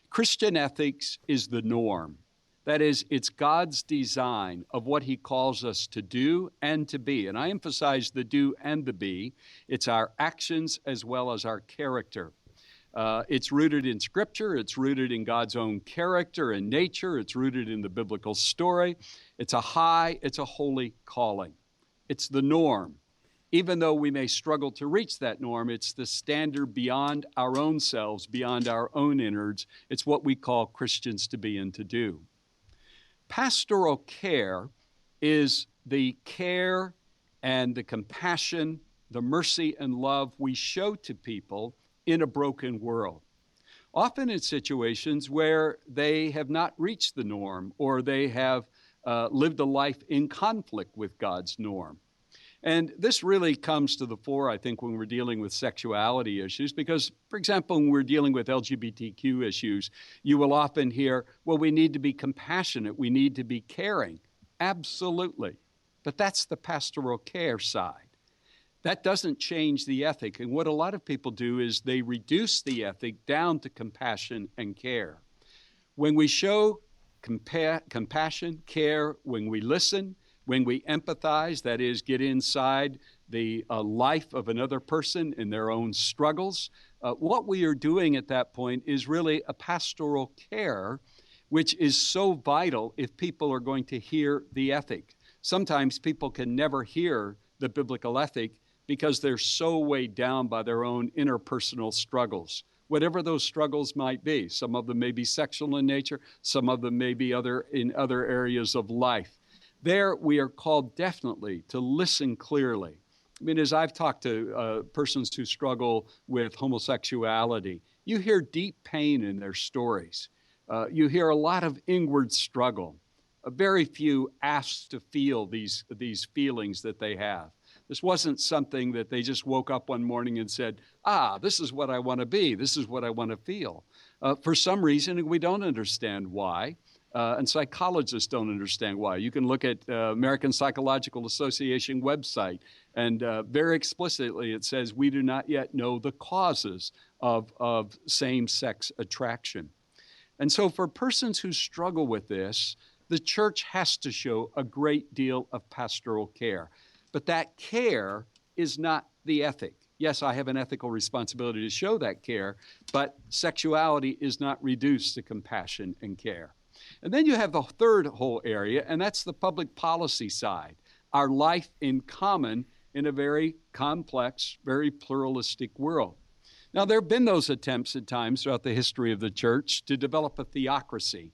Christian ethics is the norm. That is, it's God's design of what he calls us to do and to be. And I emphasize the do and the be. It's our actions as well as our character. It's rooted in Scripture. It's rooted in God's own character and nature. It's rooted in the biblical story. It's a holy calling. It's the norm. Even though we may struggle to reach that norm, it's the standard beyond our own selves, beyond our own innards. It's what we call Christians to be and to do. Pastoral care is the care and the compassion, the mercy and love we show to people in a broken world, often in situations where they have not reached the norm, or they have lived a life in conflict with God's norm. And this really comes to the fore, I think, when we're dealing with sexuality issues, because, for example, when we're dealing with LGBTQ issues, you will often hear, well, we need to be compassionate, we need to be caring. Absolutely. But that's the pastoral care side. That doesn't change the ethic. And what a lot of people do is they reduce the ethic down to compassion and care. When we show compassion, care, when we listen, when we empathize, that is, get inside the life of another person and their own struggles. What we are doing at that point is really a pastoral care, which is so vital if people are going to hear the ethic. Sometimes people can never hear the biblical ethic because they're so weighed down by their own interpersonal struggles, whatever those struggles might be. Some of them may be sexual in nature, some of them may be in other areas of life. There, we are called definitely to listen clearly. I mean, as I've talked to persons who struggle with homosexuality, you hear deep pain in their stories. You hear a lot of inward struggle. Very few asked to feel these feelings that they have. This wasn't something that they just woke up one morning and said, this is what I want to be. This is what I want to feel. For some reason, we don't understand why. And psychologists don't understand why. You can look at American Psychological Association website, and very explicitly it says we do not yet know the causes of same-sex attraction. And so for persons who struggle with this, the church has to show a great deal of pastoral care. But that care is not the ethic. Yes, I have an ethical responsibility to show that care, but sexuality is not reduced to compassion and care. And then you have the third whole area, and that's the public policy side, our life in common in a very complex, very pluralistic world. Now, there have been those attempts at times throughout the history of the church to develop a theocracy,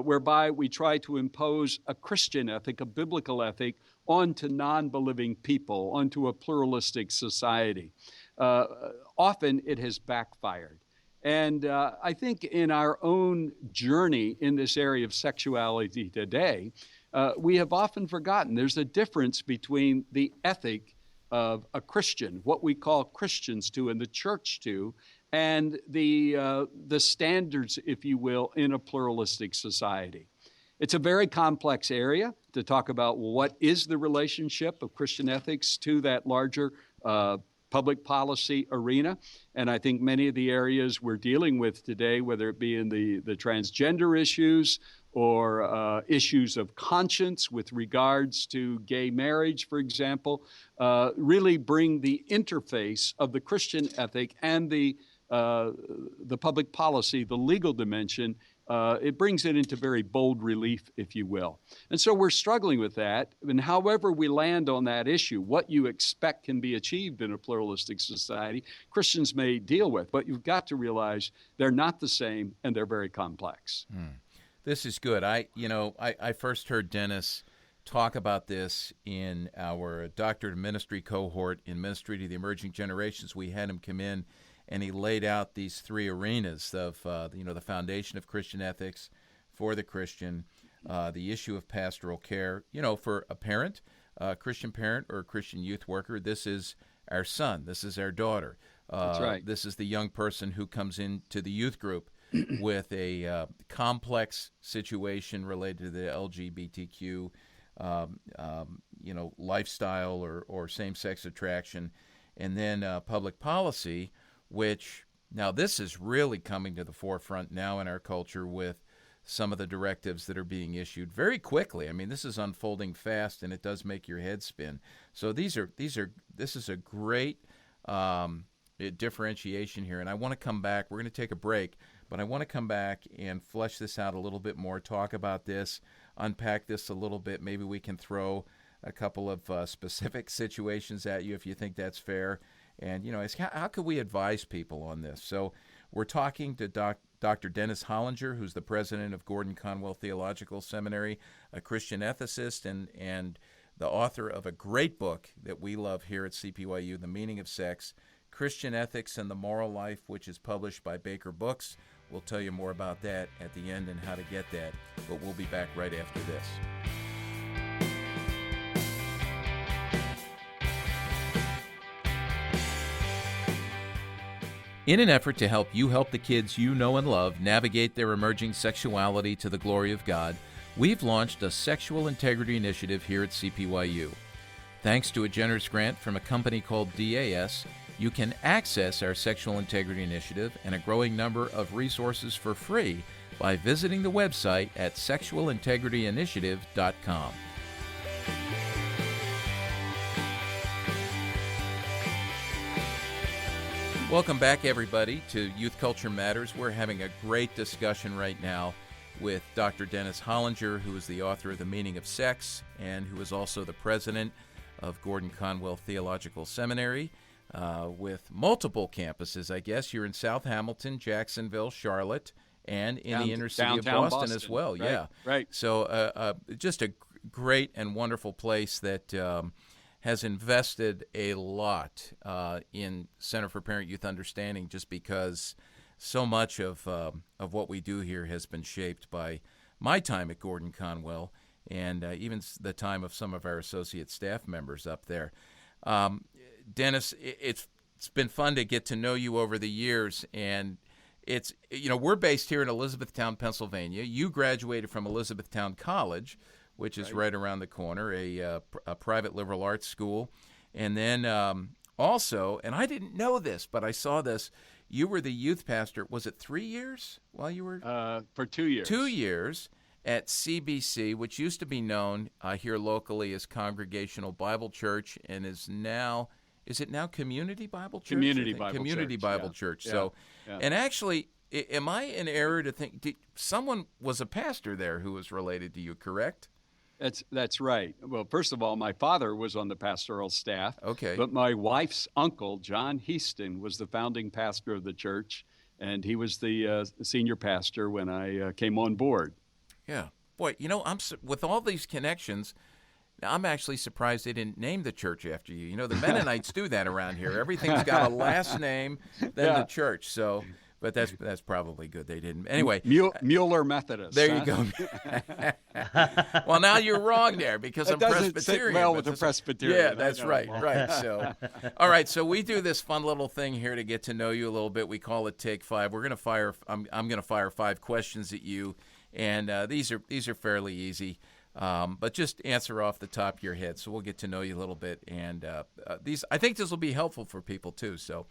whereby we try to impose a Christian ethic, a biblical ethic, onto non-believing people, onto a pluralistic society. Often it has backfired. And I think in our own journey in this area of sexuality today, we have often forgotten there's a difference between the ethic of a Christian, what we call Christians to and the church to, and the standards, if you will, in a pluralistic society. It's a very complex area to talk about what is the relationship of Christian ethics to that larger public policy arena. And I think many of the areas we're dealing with today, whether it be in the transgender issues or issues of conscience with regards to gay marriage, for example, really bring the interface of the Christian ethic and the public policy, the legal dimension. It brings it into very bold relief, if you will. And so we're struggling with that. And however we land on that issue, what you expect can be achieved in a pluralistic society, Christians may deal with. But you've got to realize they're not the same and they're very complex. This is good. I first heard Dennis talk about this in our Doctorate of Ministry cohort in Ministry to the Emerging Generations. We had him come in, and he laid out these three arenas of, the foundation of Christian ethics for the Christian, the issue of pastoral care. For a parent, a Christian parent or a Christian youth worker, this is our son, this is our daughter. That's right. This is the young person who comes into the youth group with a complex situation related to the LGBTQ, lifestyle or same-sex attraction, and then public policy, which now this is really coming to the forefront now in our culture with some of the directives that are being issued very quickly. I mean, this is unfolding fast, and it does make your head spin. So this is a great differentiation here, and I want to come back. We're going to take a break, but I want to come back and flesh this out a little bit more, talk about this, unpack this a little bit. Maybe we can throw a couple of specific situations at you if you think that's fair. And, how could we advise people on this? So we're talking to Dr. Dennis Hollinger, who's the president of Gordon-Conwell Theological Seminary, a Christian ethicist, and the author of a great book that we love here at CPYU, The Meaning of Sex, Christian Ethics and the Moral Life, which is published by Baker Books. We'll tell you more about that at the end and how to get that, but we'll be back right after this. In an effort to help you help the kids you know and love navigate their emerging sexuality to the glory of God, we've launched a sexual integrity initiative here at CPYU. Thanks to a generous grant from a company called DAS, you can access our sexual integrity initiative and a growing number of resources for free by visiting the website at sexualintegrityinitiative.com. Welcome back, everybody, to Youth Culture Matters. We're having a great discussion right now with Dr. Dennis Hollinger, who is the author of The Meaning of Sex and who is also the president of Gordon-Conwell Theological Seminary, with multiple campuses, I guess. You're in South Hamilton, Jacksonville, Charlotte, and in the inner city of Boston as well. Right, yeah. right. So just a great and wonderful place that has invested a lot in Center for Parent Youth Understanding, just because so much of what we do here has been shaped by my time at Gordon-Conwell and even the time of some of our associate staff members up there. Dennis, it's been fun to get to know you over the years, and it's, we're based here in Elizabethtown, Pennsylvania. You graduated from Elizabethtown College, which is right around the corner, a private liberal arts school. And then also, and I didn't know this, but I saw this, you were the youth pastor, was it 3 years while you were? For 2 years. 2 years at CBC, which used to be known here locally as Congregational Bible Church, and is it now Community Bible Church? Community Bible Church. Yeah. So, yeah. And actually, am I in error to think someone was a pastor there who was related to you, correct? That's right. Well, first of all, my father was on the pastoral staff. Okay. But my wife's uncle, John Heaston, was the founding pastor of the church, and he was the senior pastor when I came on board. Yeah. Boy, with all these connections, I'm actually surprised they didn't name the church after you. The Mennonites do that around here. Everything's got a last name, then the church. So, but that's probably good they didn't. Anyway, Mueller Methodist. There you go. Well, now you're wrong there because I'm Presbyterian. Sit well with the Presbyterian. Yeah, that's right. Right. So, all right. So we do this fun little thing here to get to know you a little bit. We call it Take Five. We're gonna fire. I'm gonna fire 5 questions at you, and these are fairly easy. But just answer off the top of your head, so we'll get to know you a little bit. And I think this will be helpful for people too. So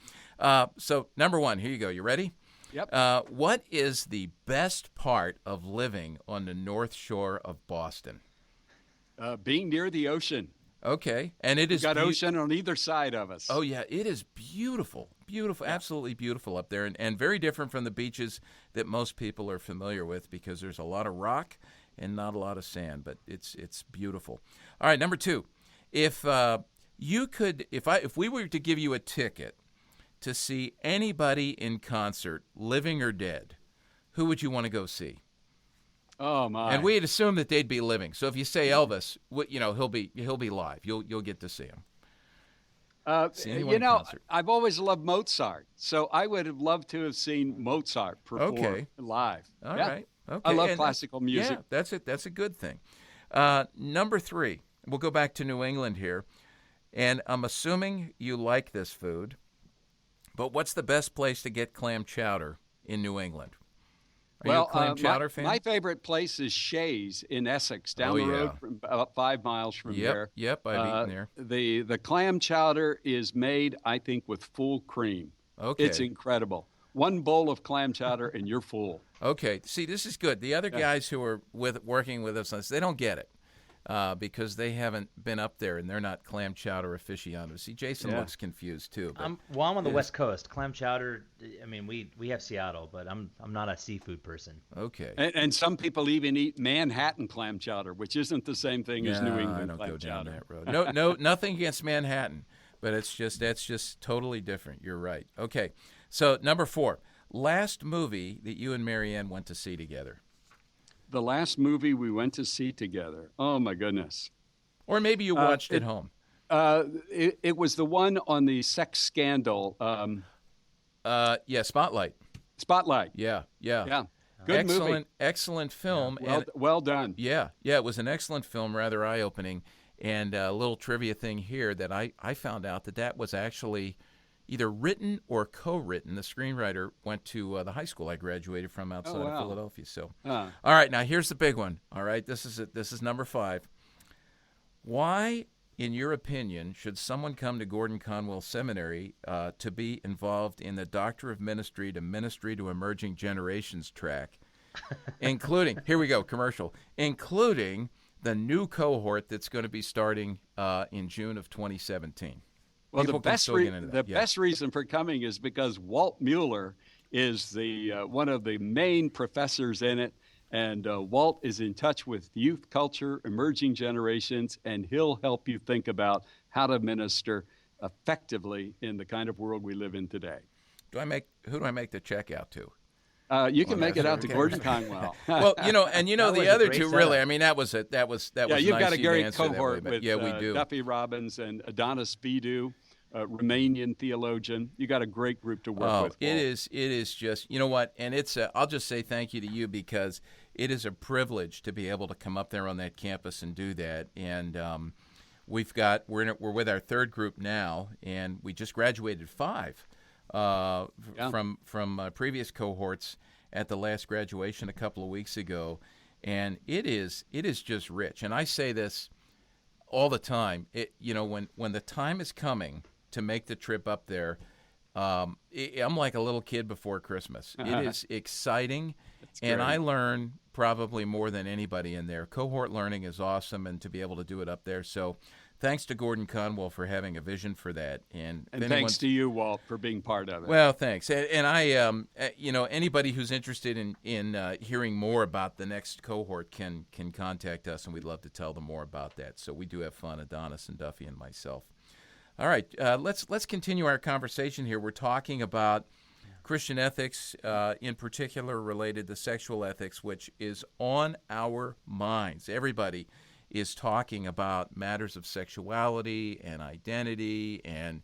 number 1, here you go. You ready? Yep. What is the best part of living on the North Shore of Boston? Being near the ocean. Okay, and it is got ocean on either side of us. Oh yeah, it is beautiful, absolutely beautiful up there, and very different from the beaches that most people are familiar with, because there's a lot of rock and not a lot of sand, but it's beautiful. All right, number 2, if we were to give you a ticket to see anybody in concert, living or dead, who would you want to go see? Oh my! And we'd assume that they'd be living. So if you say Elvis, he'll be live. You'll get to see him. I've always loved Mozart, so I would have loved to have seen Mozart perform live. All right. Okay. I love classical music. Yeah, that's it. That's a good thing. Number 3, we'll go back to New England here, and I'm assuming you like this food, but what's the best place to get clam chowder in New England? Are you a clam chowder fan? My favorite place is Shays in Essex, down the road, from about 5 miles from there. Yep, I've eaten there. The clam chowder is made, I think, with full cream. Okay. It's incredible. 1 bowl of clam chowder and you're full. Okay. See, this is good. The other guys who are working with us on this, they don't get it because they haven't been up there and they're not clam chowder aficionados. See, Jason looks confused too. I'm on the West Coast. Clam chowder. I mean, we have Seattle, but I'm not a seafood person. Okay. And some people even eat Manhattan clam chowder, which isn't the same thing as New England I don't clam go chowder. down that road. No, nothing against Manhattan, but that's just totally different. You're right. Okay. So number 4, last movie that you and Marianne went to see together. The last movie we went to see together. Oh my goodness. Or maybe you watched at home. It was the one on the sex scandal. Spotlight. Spotlight. Yeah. Good movie. Excellent film. Well done. Yeah, it was an excellent film, rather eye-opening. And a little trivia thing here that I found out that was actually either written or co-written. The screenwriter went to the high school I graduated from outside of Philadelphia. So, all right, now here's the big one. All right, this is number 5. Why, in your opinion, should someone come to Gordon-Conwell Seminary to be involved in the Doctor of Ministry to Ministry to Emerging Generations track including, here we go, commercial, including the new cohort that's going to be starting in June of 2017. Well, People the can still get into that. best reason for coming is because Walt Mueller is the one of the main professors in it, and Walt is in touch with youth culture, emerging generations, and he'll help you think about how to minister effectively in the kind of world we live in today. Who do I make the check out to? You can make it out to Gordon-Conwell. Well, the other two, setup. really. I mean, that was You've nice got a to great answer that way, cohort but with yeah, we do. Duffy Robbins and Adonis Vidu, Romanian theologian. You got a great group to work with. It is just, you know what, and it's I'll just say thank you to you, because it is a privilege to be able to come up there on that campus and do that. And we're with our third group now, and we just graduated 5 from previous cohorts at the last graduation a couple of weeks ago, and it is just rich. And I say this all the time. When the time is coming to make the trip up there, I'm like a little kid before Christmas. It is exciting, and I learn probably more than anybody in there. Cohort learning is awesome, and to be able to do it up there. So thanks to Gordon-Conwell for having a vision for that. And thanks to you, Walt, for being part of it. Well, thanks. And I, anybody who's interested in hearing more about the next cohort can contact us, and we'd love to tell them more about that. So we do have fun, Adonis and Duffy and myself. All right, let's continue our conversation here. We're talking about Christian ethics, in particular related to sexual ethics, which is on our minds. Everybody is talking about matters of sexuality and identity and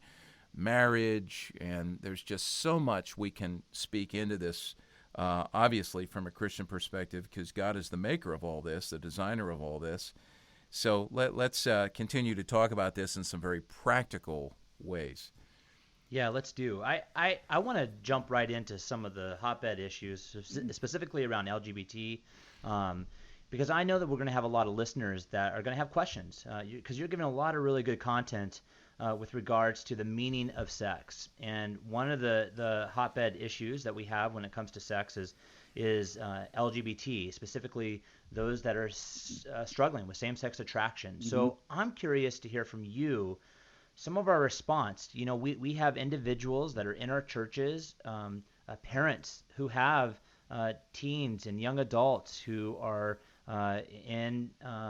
marriage, and there's just so much we can speak into this, obviously from a Christian perspective, because God is the maker of all this, the designer of all this. So let's continue to talk about this in some very practical ways. Yeah, let's do. I want to jump right into some of the hotbed issues, specifically around LGBT, because I know that we're going to have a lot of listeners that are going to have questions, because you're giving a lot of really good content with regards to the meaning of sex. And one of the hotbed issues that we have when it comes to sex is LGBT, specifically those that are struggling with same-sex attraction. Mm-hmm. So I'm curious to hear from you some of our response. We have individuals that are in our churches, parents who have teens and young adults who are in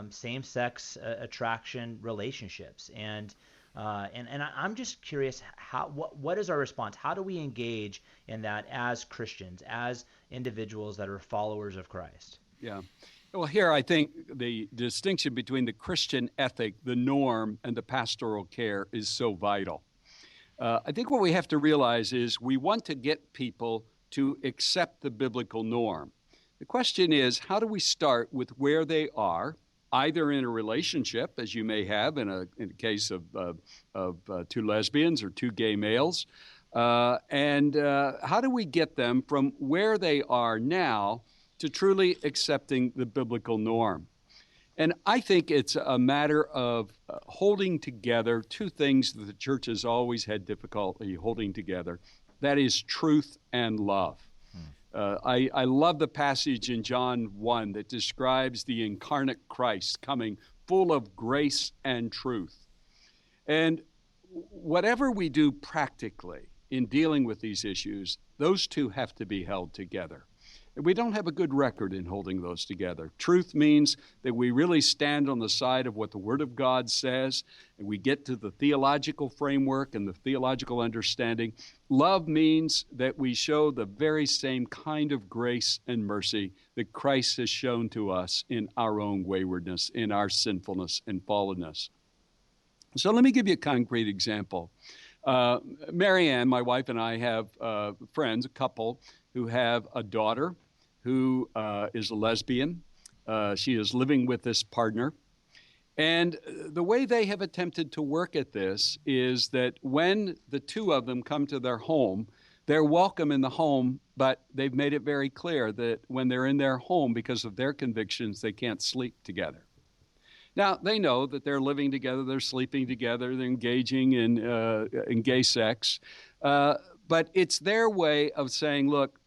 same-sex attraction relationships, and I'm just curious, what is our response? How do we engage in that as Christians, as individuals that are followers of Christ? Yeah. Well, here I think the distinction between the Christian ethic, the norm, and the pastoral care is so vital. I think what we have to realize is we want to get people to accept the biblical norm. The question is, how do we start with where they are, either in a relationship, as you may have in a case of 2 lesbians or 2 gay males, and how do we get them from where they are now to truly accepting the biblical norm? And I think it's a matter of holding together 2 things that the church has always had difficulty holding together. That is truth and love. I love the passage in John 1 that describes the incarnate Christ coming full of grace and truth. And whatever we do practically in dealing with these issues, those 2 have to be held together. We don't have a good record in holding those together. Truth means that we really stand on the side of what the Word of God says, and we get to the theological framework and the theological understanding. Love means that we show the very same kind of grace and mercy that Christ has shown to us in our own waywardness, in our sinfulness and fallenness. So let me give you a concrete example. Marianne, my wife, and I have friends, a couple, who have a daughter who is a lesbian. She is living with this partner. And the way they have attempted to work at this is that when the 2 of them come to their home, they're welcome in the home, but they've made it very clear that when they're in their home, because of their convictions, they can't sleep together. Now, they know that they're living together, they're sleeping together, they're engaging in gay sex, but it's their way of saying, look,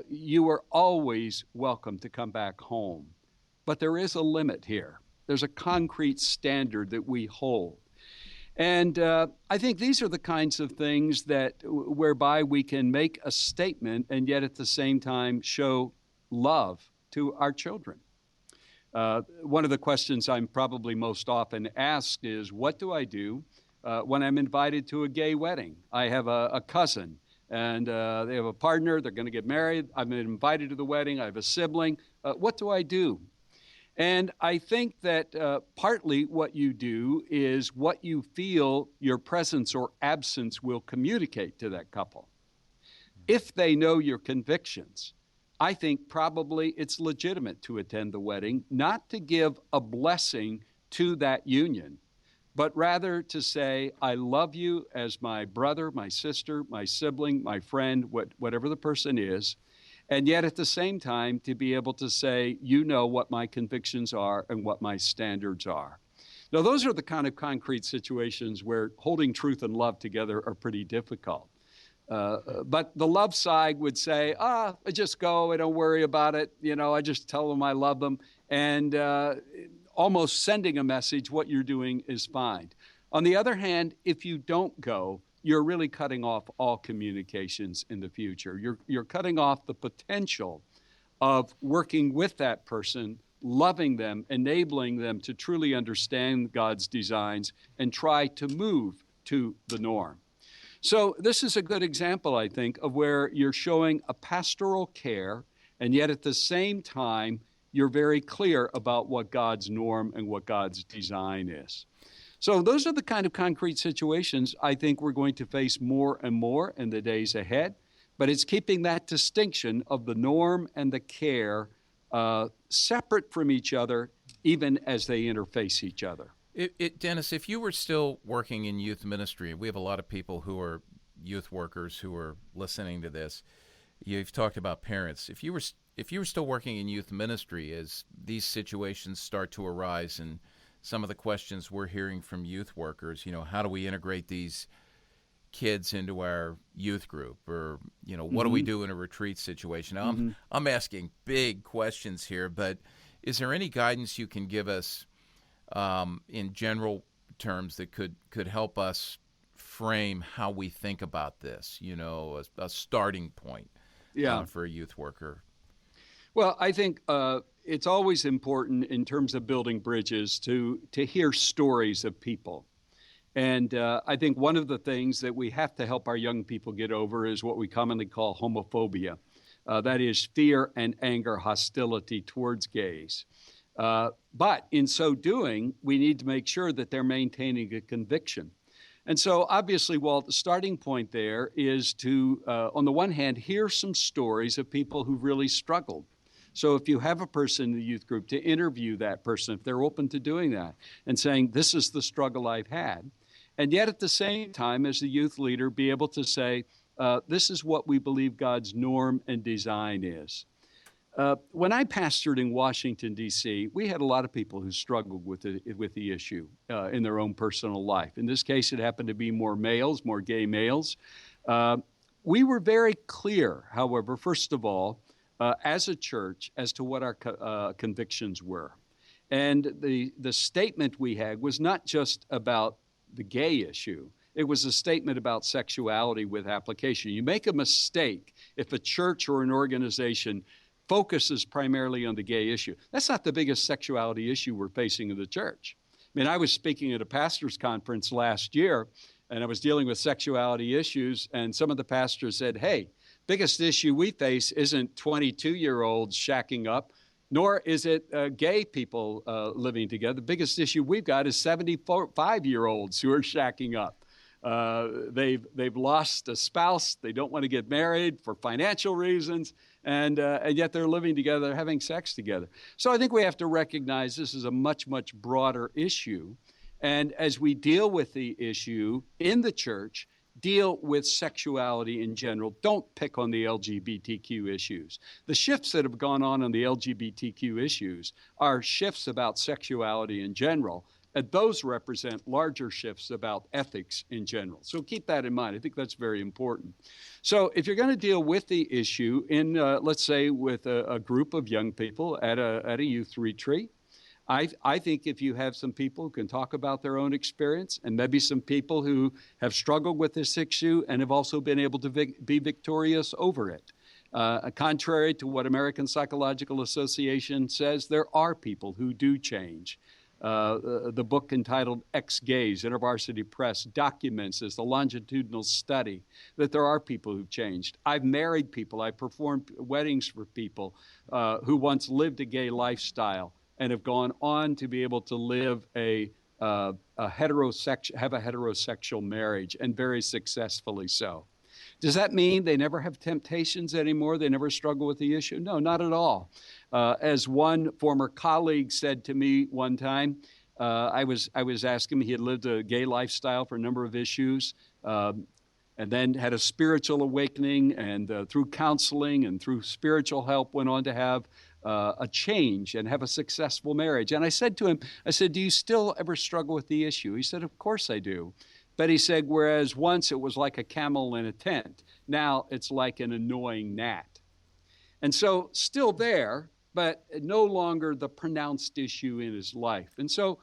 you are always welcome to come back home. But there is a limit here. There's a concrete standard that we hold. And I think these are the kinds of things that whereby we can make a statement and yet at the same time show love to our children. One of the questions I'm probably most often asked is, what do I do when I'm invited to a gay wedding? I have a cousin, and they have a partner. They're going to get married. I've been invited to the wedding. I have a sibling. What do I do? And I think that partly what you do is what you feel your presence or absence will communicate to that couple. If they know your convictions, I think probably it's legitimate to attend the wedding, not to give a blessing to that union, but rather to say, I love you as my brother, my sister, my sibling, my friend, whatever the person is. And yet at the same time, to be able to say, you know what my convictions are and what my standards are. Now, those are the kind of concrete situations where holding truth and love together are pretty difficult. But the love side would say, I just go, I don't worry about it. I just tell them I love them. And almost sending a message, what you're doing is fine. On the other hand, if you don't go, you're really cutting off all communications in the future. You're cutting off the potential of working with that person, loving them, enabling them to truly understand God's designs and try to move to the norm. So this is a good example, I think, of where you're showing a pastoral care, and yet at the same time, you're very clear about what God's norm and what God's design is. So those are the kind of concrete situations I think we're going to face more and more in the days ahead. But it's keeping that distinction of the norm and the care separate from each other, even as they interface each other. Dennis, if you were still working in youth ministry, we have a lot of people who are youth workers who are listening to this. You've talked about parents. If you were still working in youth ministry, as these situations start to arise, and some of the questions we're hearing from youth workers, how do we integrate these kids into our youth group, or what do we do in a retreat situation? Now, I'm asking big questions here, but is there any guidance you can give us in general terms that could help us frame how we think about this, a starting point for a youth worker? Well, I think it's always important in terms of building bridges to hear stories of people. And I think one of the things that we have to help our young people get over is what we commonly call homophobia. That is fear and anger, hostility towards gays. But in so doing, we need to make sure that they're maintaining a conviction. And so obviously, Walt, the starting point there is to, on the one hand, hear some stories of people who've really struggled. So if you have a person in the youth group, to interview that person, if they're open to doing that, and saying, this is the struggle I've had. And yet at the same time, as the youth leader, be able to say, this is what we believe God's norm and design is. When I pastored in Washington, D.C., we had a lot of people who struggled with the issue in their own personal life. In this case, it happened to be more males, more gay males. We were very clear, however, first of all, as a church, as to what our convictions were. And the statement we had was not just about the gay issue. It was a statement about sexuality with application. You make a mistake if a church or an organization focuses primarily on the gay issue. That's not the biggest sexuality issue we're facing in the church. I mean, I was speaking at a pastor's conference last year, and I was dealing with sexuality issues, and some of the pastors said, hey, biggest issue we face isn't 22-year-olds shacking up, nor is it gay people living together. The biggest issue we've got is 75-year-olds who are shacking up. They've lost a spouse. They don't want to get married for financial reasons, and yet they're living together, having sex together. So I think we have to recognize this is a much, much broader issue. And as we deal with the issue in the church, deal with sexuality in general. Don't pick on the LGBTQ issues. The shifts that have gone on the LGBTQ issues are shifts about sexuality in general, And those represent larger shifts about ethics in general. So keep that in mind. I think that's very important. So if you're going to deal with the issue in, let's say, with a group of young people at a youth retreat, I think if you have some people who can talk about their own experience, and maybe some people who have struggled with this issue and have also been able to be victorious over it. Contrary to what American Psychological Association says, there are people who do change. The book entitled Ex-Gays, InterVarsity Press, documents as the longitudinal study that there are people who've changed. I've married people, I've performed weddings for people who once lived a gay lifestyle and have gone on to be able to live have a heterosexual marriage, and very successfully so. Does that mean they never have temptations anymore? They never struggle with the issue? No, not at all. As one former colleague said to me one time, I was asking him, he had lived a gay lifestyle for a number of issues, and then had a spiritual awakening, and through counseling and through spiritual help went on to have a change and have a successful marriage. And I said to him, do you still ever struggle with the issue? He said, of course I do. But he said, whereas once it was like a camel in a tent, now it's like an annoying gnat. And so still there, but no longer the pronounced issue in his life. And so,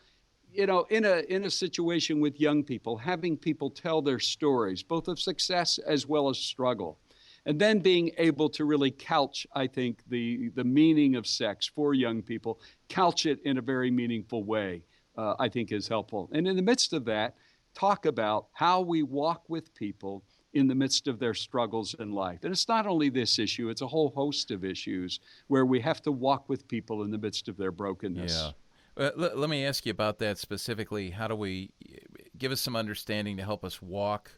in a situation with young people, having people tell their stories, both of success as well as struggle, and then being able to really couch, I think, the meaning of sex for young people, couch it in a very meaningful way, I think is helpful. And in the midst of that, talk about how we walk with people in the midst of their struggles in life. And it's not only this issue, it's a whole host of issues where we have to walk with people in the midst of their brokenness. Yeah. Let me ask you about that specifically. How do we give us some understanding to help us walk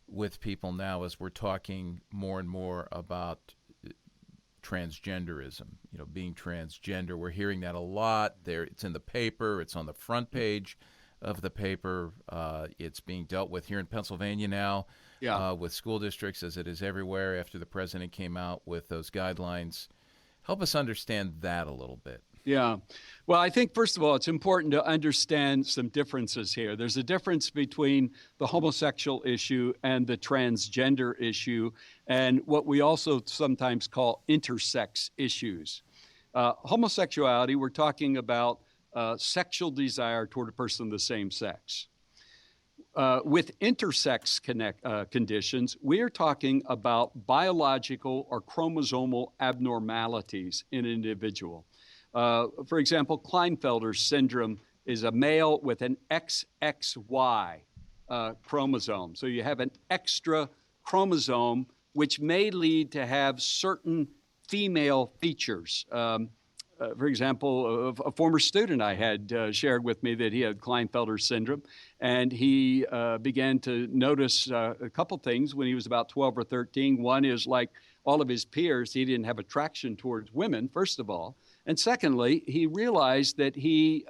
with people now as we're talking more and more about transgenderism, being transgender? We're hearing that a lot. It's in the paper. It's on the front page of the paper. It's being dealt with here in Pennsylvania now, with school districts, as it is everywhere after the president came out with those guidelines. Help us understand that a little bit. Yeah. Well, I think, first of all, it's important to understand some differences here. There's a difference between the homosexual issue and the transgender issue, and what we also sometimes call intersex issues. Homosexuality, we're talking about sexual desire toward a person of the same sex. With intersex conditions, we are talking about biological or chromosomal abnormalities in an individual. For example, Klinefelter's syndrome is a male with an XXY chromosome. So you have an extra chromosome, which may lead to have certain female features. For example, a former student I had shared with me that he had Klinefelter syndrome, and he began to notice a couple things when he was about 12 or 13. One is, like all of his peers, he didn't have attraction towards women, first of all. And secondly, he realized that he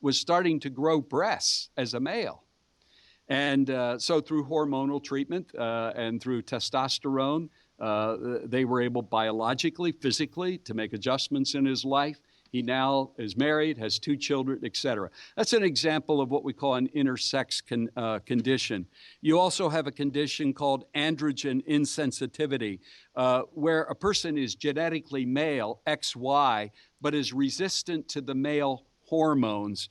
was starting to grow breasts as a male. And so through hormonal treatment and through testosterone, they were able biologically, physically, to make adjustments in his life. He now is married, has 2 children, etc. That's an example of what we call an intersex condition. You also have a condition called androgen insensitivity, where a person is genetically male, XY, but is resistant to the male hormones,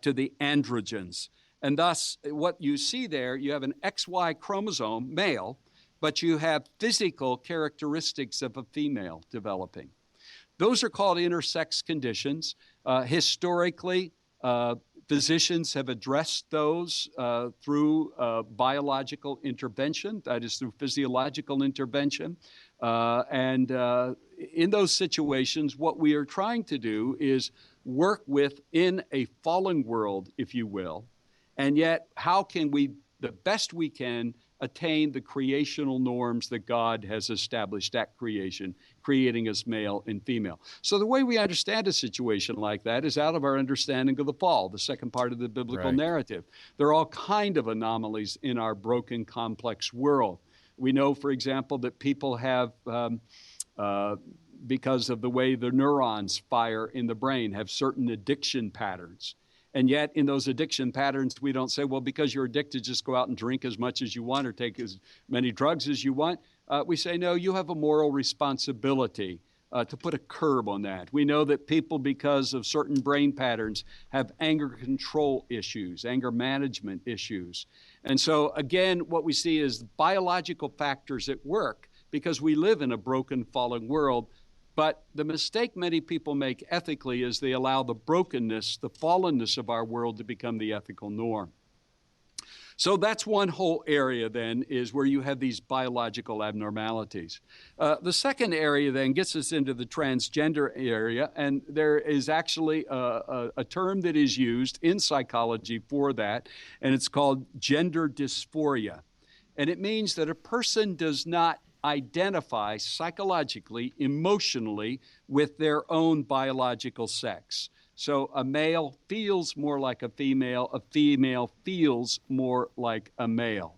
to the androgens. And thus, what you see there, you have an XY chromosome, male, but you have physical characteristics of a female developing. Those are called intersex conditions. Historically, physicians have addressed those through biological intervention, that is through physiological intervention. And in those situations, what we are trying to do is work within a fallen world, if you will, and yet how can we, the best we can, attain the creational norms that God has established at creation, creating us male and female. So the way we understand a situation like that is out of our understanding of the fall, the second part of the biblical narrative. There are all kinds of anomalies in our broken, complex world. We know, for example, that people have, because of the way the neurons fire in the brain, have certain addiction patterns. And yet in those addiction patterns, we don't say, well, because you're addicted, just go out and drink as much as you want or take as many drugs as you want. We say, no, you have a moral responsibility to put a curb on that. We know that people, because of certain brain patterns, have anger control issues, anger management issues. And so, again, what we see is biological factors at work because we live in a broken, fallen world. But the mistake many people make ethically is they allow the brokenness, the fallenness of our world to become the ethical norm. So that's one whole area then, is where you have these biological abnormalities. The second area then gets us into the transgender area, and there is actually a term that is used in psychology for that, and it's called gender dysphoria. And it means that a person does not identify psychologically, emotionally with their own biological sex. So a male feels more like a female feels more like a male.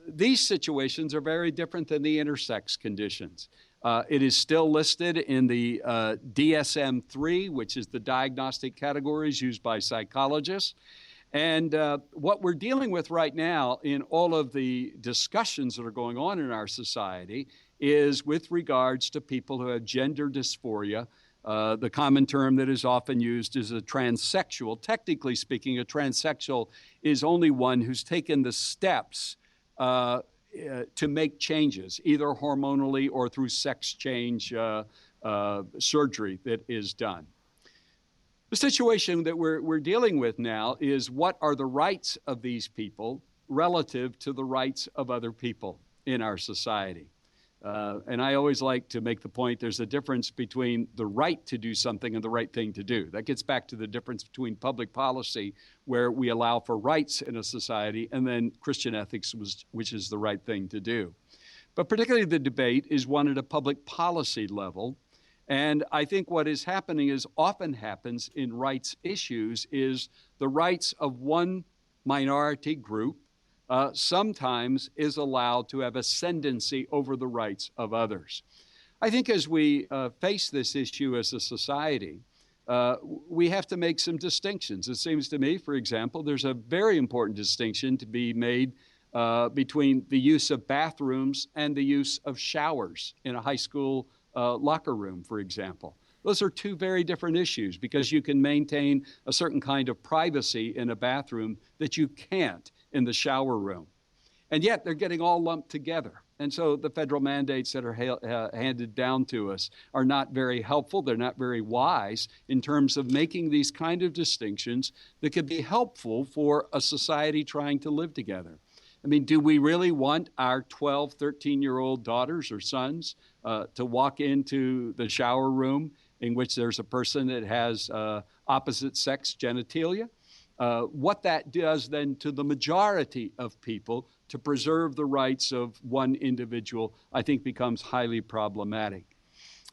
These situations are very different than the intersex conditions. It is still listed in the DSM-3, which is the diagnostic categories used by psychologists. And what we're dealing with right now in all of the discussions that are going on in our society is with regards to people who have gender dysphoria. The common term that is often used is a transsexual. Technically speaking, a transsexual is only one who's taken the steps to make changes, either hormonally or through sex change surgery that is done. The situation that we're dealing with now is what are the rights of these people relative to the rights of other people in our society. And I always like to make the point there's a difference between the right to do something and the right thing to do. That gets back to the difference between public policy, where we allow for rights in a society, and then Christian ethics, which is the right thing to do. But particularly the debate is one at a public policy level. And I think what is happening is often happens in rights issues is the rights of one minority group sometimes is allowed to have ascendancy over the rights of others. I think as we face this issue as a society, we have to make some distinctions. It seems to me, for example, there's a very important distinction to be made between the use of bathrooms and the use of showers in a high school locker room, for example. Those are two very different issues because you can maintain a certain kind of privacy in a bathroom that you can't in the shower room. And yet they're getting all lumped together. And so the federal mandates that are handed down to us are not very helpful. They're not very wise in terms of making these kind of distinctions that could be helpful for a society trying to live together. I mean, do we really want our 12, 13-year-old daughters or sons to walk into the shower room in which there's a person that has opposite sex genitalia? What that does then to the majority of people to preserve the rights of one individual, I think becomes highly problematic.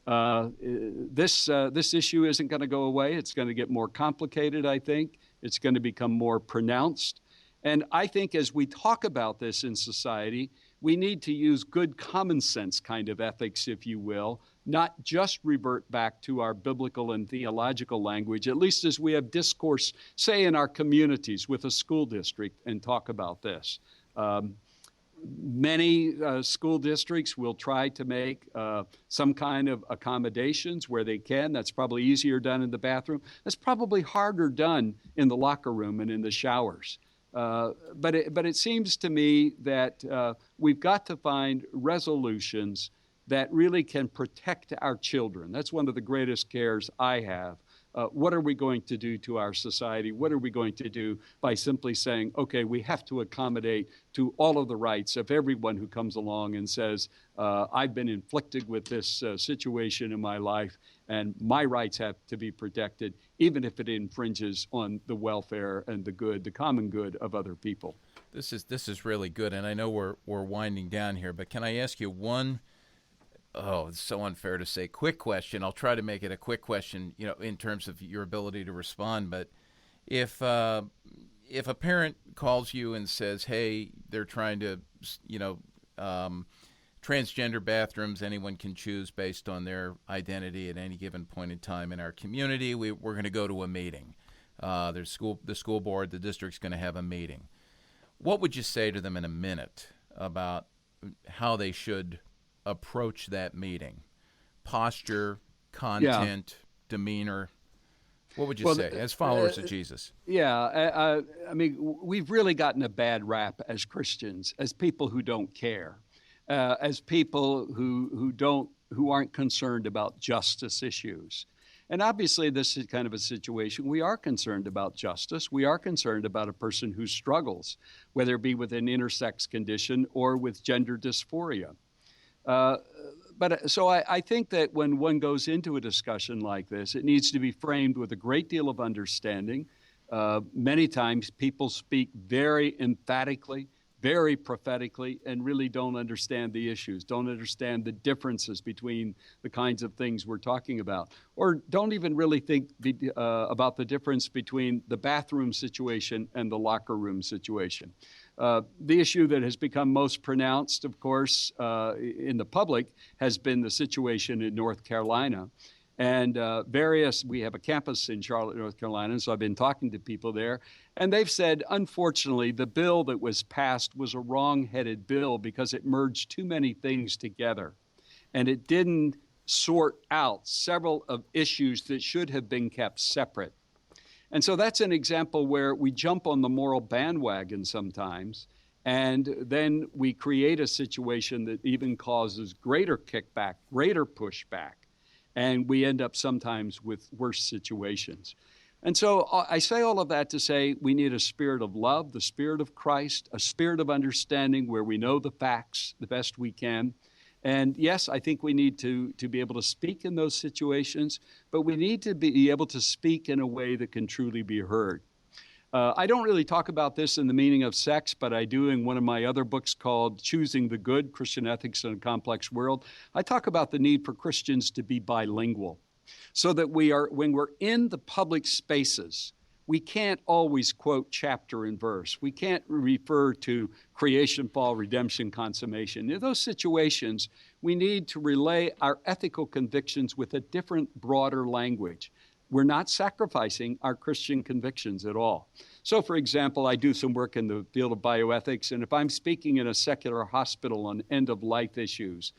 This issue isn't going to go away. It's going to get more complicated, I think. It's going to become more pronounced. And I think as we talk about this in society, we need to use good common sense kind of ethics, if you will, not just revert back to our biblical and theological language, at least as we have discourse, say, in our communities with a school district and talk about this. Many school districts will try to make some kind of accommodations where they can. That's probably easier done in the bathroom. That's probably harder done in the locker room and in the showers. But it seems to me that we've got to find resolutions that really can protect our children. That's one of the greatest cares I have. What are we going to do to our society? What are we going to do by simply saying, okay, we have to accommodate to all of the rights of everyone who comes along and says, I've been inflicted with this situation in my life, and my rights have to be protected, even if it infringes on the welfare and the good, the common good of other people. This is really good, and I know we're winding down here, but can I ask you one? Oh, it's so unfair to say quick question. I'll try to make it a quick question, in terms of your ability to respond. But if a parent calls you and says, hey, they're trying to, transgender bathrooms, anyone can choose based on their identity at any given point in time in our community, we're going to go to a meeting. the school board, the district's going to have a meeting. What would you say to them in a minute about how they should approach that meeting? Posture, content, demeanor. What would you say as followers of Jesus? Yeah, I mean, we've really gotten a bad rap as Christians, as people who don't care, as people who aren't concerned about justice issues. And obviously, this is kind of a situation. We are concerned about justice. We are concerned about a person who struggles, whether it be with an intersex condition or with gender dysphoria. So I think that when one goes into a discussion like this, it needs to be framed with a great deal of understanding. Many times people speak very emphatically, very prophetically, and really don't understand the issues, don't understand the differences between the kinds of things we're talking about, or don't even really think about the difference between the bathroom situation and the locker room situation. The issue that has become most pronounced, of course, in the public has been the situation in North Carolina. And we have a campus in Charlotte, North Carolina, so I've been talking to people there. And they've said, unfortunately, the bill that was passed was a wrong-headed bill because it merged too many things together. And it didn't sort out several of issues that should have been kept separate. And so that's an example where we jump on the moral bandwagon sometimes, and then we create a situation that even causes greater kickback, greater pushback, and we end up sometimes with worse situations. And so I say all of that to say we need a spirit of love, the spirit of Christ, a spirit of understanding where we know the facts the best we can. And yes, I think we need to be able to speak in those situations, but we need to be able to speak in a way that can truly be heard. I don't really talk about this in the meaning of sex, but I do in one of my other books called Choosing the Good, Christian Ethics in a Complex World. I talk about the need for Christians to be bilingual so that when we're in the public spaces, we can't always quote chapter and verse. We can't refer to creation, fall, redemption, consummation. In those situations, we need to relay our ethical convictions with a different, broader language. We're not sacrificing our Christian convictions at all. So, for example, I do some work in the field of bioethics, and if I'm speaking in a secular hospital on end-of-life issues,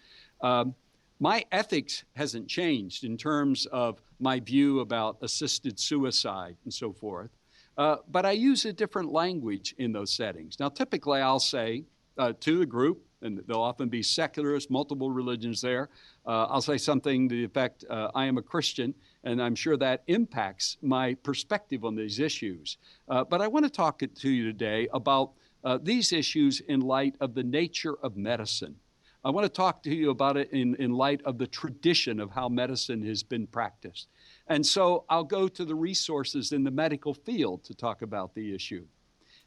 my ethics hasn't changed in terms of my view about assisted suicide and so forth, but I use a different language in those settings. Now, typically I'll say to the group, and there'll often be secularists, multiple religions there, I'll say something to the effect, I am a Christian, and I'm sure that impacts my perspective on these issues. But I want to talk to you today about these issues in light of the nature of medicine. I want to talk to you about it in light of the tradition of how medicine has been practiced. And so I'll go to the resources in the medical field to talk about the issue.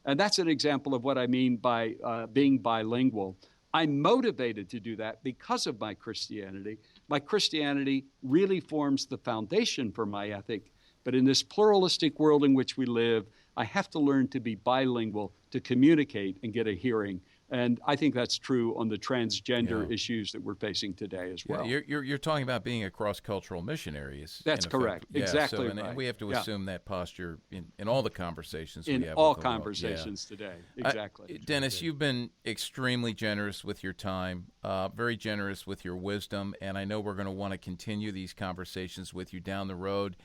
And that's an example of what I mean by being bilingual. I'm motivated to do that because of my Christianity. My Christianity really forms the foundation for my ethic. But in this pluralistic world in which we live, I have to learn to be bilingual to communicate and get a hearing. And I think that's true on the transgender issues that we're facing today as well. Yeah, you're talking about being a cross-cultural missionary. That's correct. Yeah, exactly right. We have to assume that posture in all the conversations we have. In all conversations today. Exactly. Dennis, you've been extremely generous with your time, very generous with your wisdom, and I know we're going to want to continue these conversations with you down the road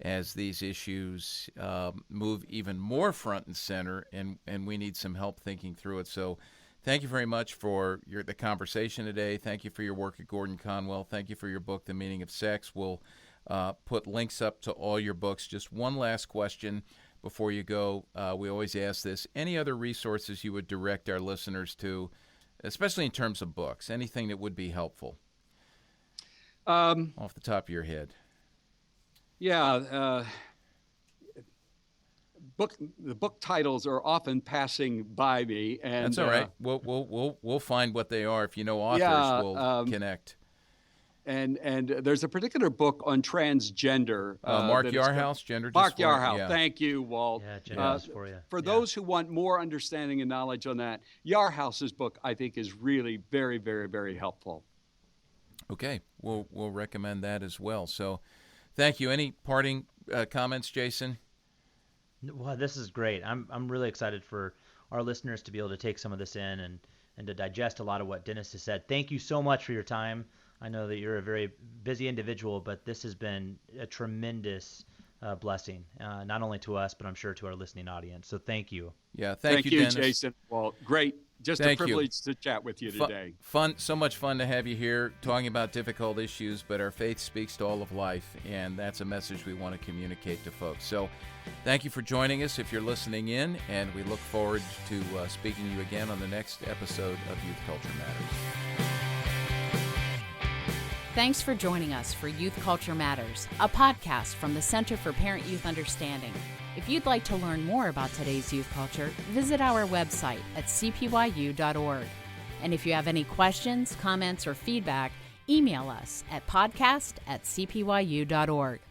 as these issues move even more front and center, and we need some help thinking through it. So thank you very much for the conversation today. Thank you for your work at Gordon-Conwell. Thank you for your book, The Meaning of Sex. We'll put links up to all your books. Just one last question before you go. We always ask this. Any other resources you would direct our listeners to, especially in terms of books? Anything that would be helpful off the top of your head? Yeah, the book titles are often passing by me, and that's all right. We'll find what they are. If you know authors, we'll connect. And there's a particular book on transgender. Mark Yarhouse, Gender Dysphoria. Mark Yarhouse. Yeah. Thank you, Walt. Yeah, Gender Dysphoria. For those who want more understanding and knowledge on that, Yarhouse's book I think is really very, very, very helpful. Okay, we'll recommend that as well. So. Thank you. Any parting comments, Jason? Well, this is great. I'm really excited for our listeners to be able to take some of this in and to digest a lot of what Dennis has said. Thank you so much for your time. I know that you're a very busy individual, but this has been a tremendous blessing, not only to us, but I'm sure to our listening audience. So thank you. Yeah, thank you, Dennis. Jason. Well, great. Just Thank a privilege to chat with you today. So much fun to have you here talking about difficult issues, but our faith speaks to all of life, and that's a message we want to communicate to folks. So thank you for joining us if you're listening in, and we look forward to speaking to you again on the next episode of Youth Culture Matters. Thanks for joining us for Youth Culture Matters, a podcast from the Center for Parent-Youth Understanding. If you'd like to learn more about today's youth culture, visit our website at cpyu.org. And if you have any questions, comments, or feedback, email us at podcast@cpyu.org.